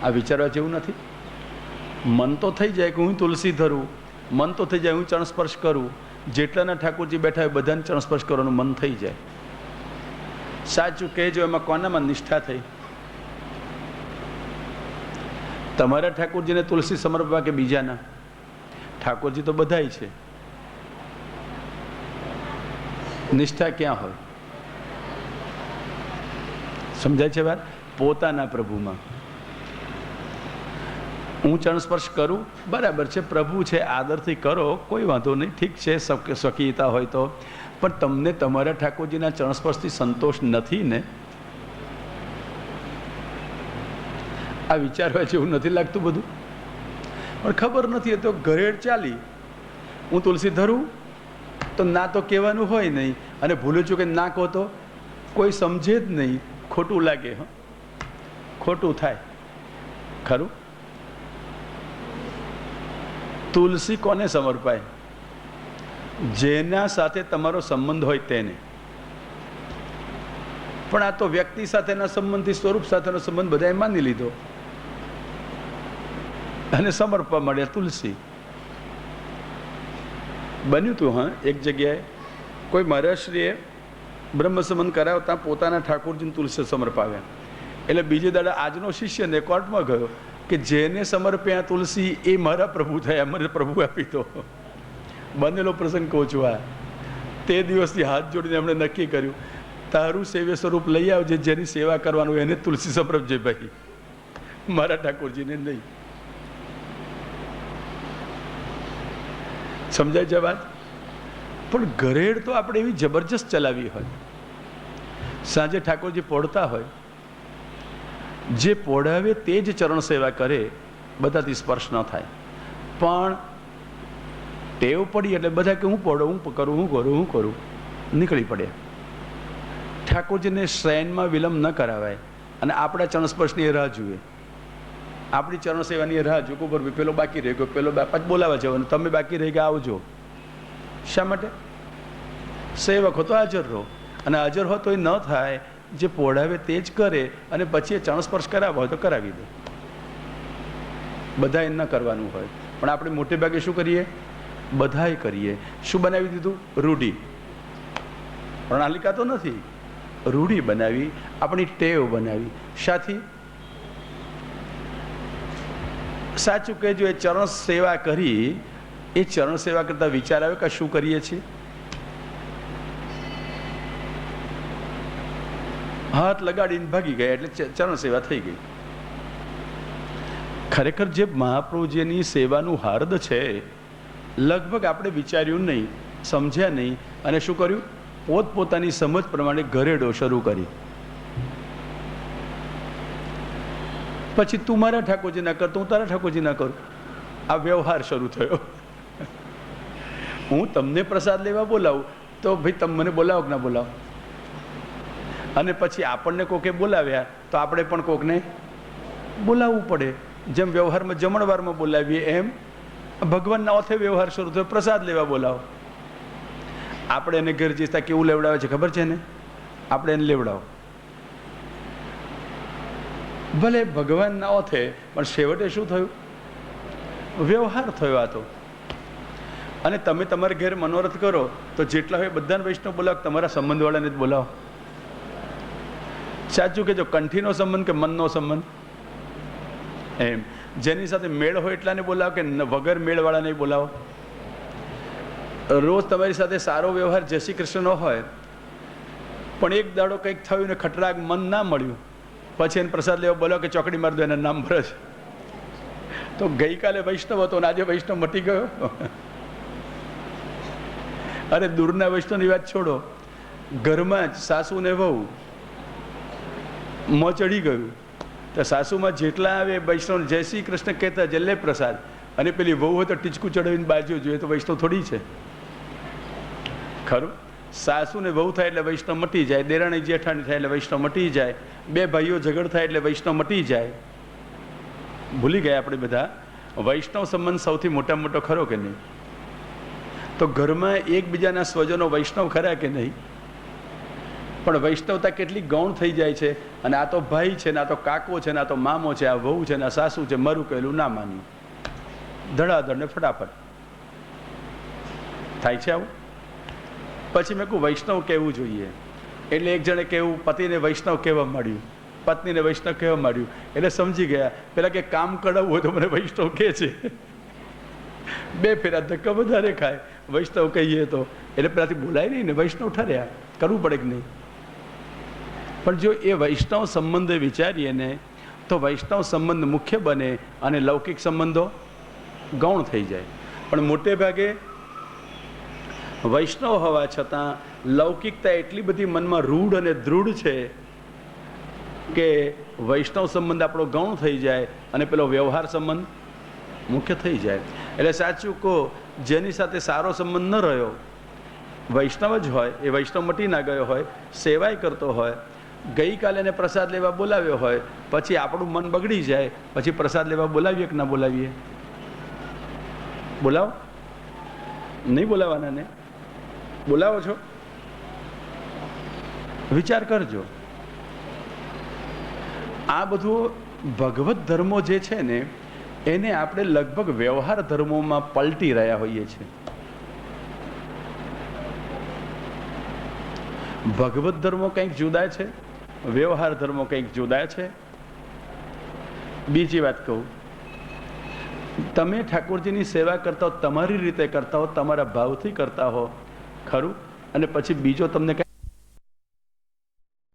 આ વિચારવા જેવું નથી. મન તો થઈ જાય કે હું તુલસી ધરું, મન તો થઈ જાય હું ચરણ સ્પર્શ કરું. જેટલાના ઠાકોરજી બેઠા હોય બધાને ચરણ સ્પર્શ કરવાનું મન થઈ જાય. સાચું કહેજો, એમાં કોનામાં નિષ્ઠા થઈ? તમારા ઠાકોરજીને તુલસી સમર્પવા કે બીજાના? ઠાકોરજી તો બધાય છે, નિષ્ઠા ક્યાં હોય? સમજાય છે વાત? પોતાના પ્રભુમાં. હું ચરણ સ્પર્શ કરું, બરાબર છે, પ્રભુ છે, આદરથી કરો, કોઈ વાંધો નહીં, ઠીક છે, શક્યતા હોય તો. પણ તમને તમારા ઠાકોરજીના ચરણ સ્પર્શથી સંતોષ નથી ને? આ વિચારવા જેવું નથી લાગતું બધું? પણ ખબર નથી, એ તો ઘરેડ ચાલી. હું તુલસી ધરું તો ના તો કહેવાનું હોય નહીં, અને ભૂલું છું કે ના કહો તો કોઈ સમજે જ નહીં, ખોટું લાગે. ખોટું થાય ખરું. તુલસી કોને સમર્પાય? જેના સાથે તમારો સંબંધ હોય તેને. પણ આ તો વ્યક્તિ સાથેના સંબંધથી સ્વરૂપ સાથેનો સંબંધ બધાએ માની લીધો અને સમર્પવા મળ્યા તુલસી. બન્યું હતું એક જગ્યાએ કોઈ મહારાજશ્રીએ બ્રહ્મ સંબંધ કરાવતા પોતાના ઠાકોરજીને તુલસી સમર્પાવ્યા. એટલે બીજે દાડા આજનો શિષ્યને કોર્ટમાં ગયો કે જેને સમર્પ્યા તુલસી એ મારા પ્રભુ થયા, મને પ્રભુ આપી દો. બનેલો પ્રસંગ કહું છું. આ તે દિવસથી હાથ જોડીને એમણે નક્કી કર્યું, તારું સેવ્ય સ્વરૂપ લઈ આવજે, જેની સેવા કરવાનું એને તુલસી સમર્પજે ભાઈ, મારા ઠાકોરજીને નહીં. સમજાય છે વાત? પણ ઘરેડ તો આપણે એવી જબરજસ્ત ચલાવી હોય. સાંજે ઠાકોરજી પોઢતા હોય, જે પોઢાવે તે જ ચરણ સેવા કરે, બધાથી સ્પર્શ ન થાય. પણ ટેવ પડી એટલે બધા કે હું પોઢો, હું કરું, હું કરું, હું કરું, નીકળી પડે. ઠાકોરજીને શયનમાં વિલંબ ન કરાવાય અને આપણા ચરણ સ્પર્શની રાહ જુએ, આપણી ચરણ સેવાની રાહ જુઓ. ઉપર પેલો બાકી રહી ગયો, પેલો પાછ બોલાવા જવાનું, તમે બાકી રહી ગયા આવજો. શા માટે? સેવક હો તો હાજર રહો, અને હાજર હો તો એ ન થાય, જે પોઢાવે તે જ કરે, અને પછી એ ચરણ સ્પર્શ કરાવવા હોય તો કરાવી દે. બધાએ ન કરવાનું હોય, પણ આપણે મોટે ભાગે શું કરીએ? બધાએ કરીએ. શું બનાવી દીધું? રૂઢિ. પ્રણાલિકા તો નથી, રૂઢિ બનાવી, આપણી ટેવ બનાવી. શાથી? સાચું કહેજો, એ ચરણ સેવા કરી એ ચરણ સેવા કરતા વિચાર આવ્યો કે શું કરીએ છીએ? હાથ લગાડીને ભાગી ગયા એટલે ચરણ સેવા થઈ ગઈ. ખરેખર જે મહાપ્રભુજીની સેવાનું હાર્દ છે, લગભગ આપણે વિચાર્યું નહીં, સમજ્યા નહીં, અને શું કર્યું? પોતપોતાની સમજ પ્રમાણે ઘરેડો શરૂ કરી. પછી તું મારા ઠાકોરજી ના કર, તું તારા ઠાકોરજી ના કરું, આ વ્યવહાર શરૂ થયો. હું તમને પ્રસાદ લેવા બોલાવું તો ભાઈ તમે મને બોલાવો કે ના બોલાવો, અને પછી આપણને કોકે બોલાવ્યા તો આપણે પણ કોકને બોલાવવું પડે. જેમ વ્યવહારમાં જમણવારમાં બોલાવીએ એમ ભગવાનના ઓથે વ્યવહાર શરૂ થયો, પ્રસાદ લેવા બોલાવો. આપણે એને ઘર જઈતા કેવું લેવડાવે છે ખબર છે ને? આપણે એને લેવડાવો, ભલે ભગવાનના ઓથે, પણ છેવટે શું થયું? વ્યવહાર થયો આ તો. અને તમે તમારા ઘેર મનોરથ કરો તો જેટલા હોય બધાને વૈષ્ણવ બોલાવો, તમારા સંબંધવાળાને જ બોલાવો. સાચું કે જો કંઠીનો સંબંધ કે મનનો સંબંધ, એમ જેની સાથે મેળ હોય એટલાને બોલાવો કે વગર મેળવાળાને બોલાવો. રોજ તમારી સાથે સારો વ્યવહાર જય શ્રી કૃષ્ણનો હોય, પણ એક દાડો કંઈક થયું ને ખટરાગ મન ના મળ્યું, પછી એને પ્રસાદ લેવા બોલાવો કે ચોકડી મારી દો, એના નામ ભરે છે. તો ગઈકાલે વૈષ્ણવ હતો ને આજે વૈષ્ણવ મટી ગયો. અરે દૂરના વૈષ્ણવની વાત છોડો, ઘરમાં જ સાસુ ને વહુ મોં ચડી ગયું તો સાસુમાં જેટલા આવે વૈષ્ણવ જય શ્રી કૃષ્ણ કહેતા જલ્લે પ્રસાદ, અને પેલી વહુ હોય તો ટીચકું ચડાવીને બાજુ જોઈએ, તો વૈષ્ણવ થોડી છે ખરું? સાસુ ને વહુ થાય એટલે વૈષ્ણવ મટી જાય, દેરાણી જેઠાણી થાય એટલે વૈષ્ણવ મટી જાય, બે ભાઈઓ ઝઘડ થાય એટલે વૈષ્ણવ મટી જાય. ભૂલી ગયા આપણે બધા. વૈષ્ણવ સંબંધ સૌથી મોટામાં મોટો ખરો કે નહીં? તો ઘરમાં એકબીજાના સ્વજનો વૈષ્ણવ ખરા કે નહીં? પણ વૈષ્ણવતા કેટલી ગૌણ થઈ જાય છે. અને આ તો ભાઈ છે ને, આ તો કાકો છે ને, આ તો મામો છે, આ વહુ છે ને, આ સાસુ છે, મારું કહેલું ના માન્યું, ધડાધડ ને ફટાફટ થાય છે આવું. પછી મેં કહું વૈષ્ણવ કહેવું જોઈએ, એટલે એક જણે કહેવું, પતિને વૈષ્ણવ કહેવા માંડ્યું, પત્નીને વૈષ્ણવ કહેવા માંડ્યું, એટલે સમજી ગયા પેલા કે કામ કરાવવું હોય તો મને વૈષ્ણવ કહે છે. બે ફેરા ધક્કા વધારે ખાય વૈષ્ણવ કહીએ તો, એટલે પેલાથી બોલાય નહીં ને, વૈષ્ણવ ઠર્યા, કરવું પડે કે નહીં? પણ જો એ વૈષ્ણવ સંબંધે વિચારીએ ને તો વૈષ્ણવ સંબંધ મુખ્ય બને અને લૌકિક સંબંધો ગૌણ થઈ જાય. પણ મોટે ભાગે વૈષ્ણવ હોવા છતાં લૌકિકતા એટલી બધી મનમાં રૂઢ અને દૃઢ છે કે વૈષ્ણવ સંબંધ આપણો ગૌણ થઈ જાય અને પેલો વ્યવહાર સંબંધ મુખ્ય થઈ જાય. એટલે સાચું કહો, જેની સાથે સારો સંબંધ ન રહ્યો, વૈષ્ણવ જ હોય, એ વૈષ્ણવ મટી ના ગયો હોય, સેવાય કરતો હોય, ગઈકાલે એને પ્રસાદ લેવા બોલાવ્યો હોય, પછી આપણું મન બગડી જાય, પછી પ્રસાદ લેવા બોલાવીએ કે ના બોલાવીએ? બોલાવો? નહીં બોલાવાના ને? બોલાવો છો? વિચાર કરજો. આ બધું ભગવત ધર્મો જે છે ને એને આપણે લગભગ વ્યવહાર ધર્મોમાં પલટી રહ્યા હોઈએ છીએ. ભગવત ધર્મો કંઈક જુદા છે, વ્યવહાર ધર્મો કંઈક જુદા છે. બીજી વાત કહું, તમે ઠાકોરજીની સેવા કરતા હો, તમારી રીતે કરતા હો, તમારા ભાવથી કરતા હો, ખરું? અને પછી બીજો તમને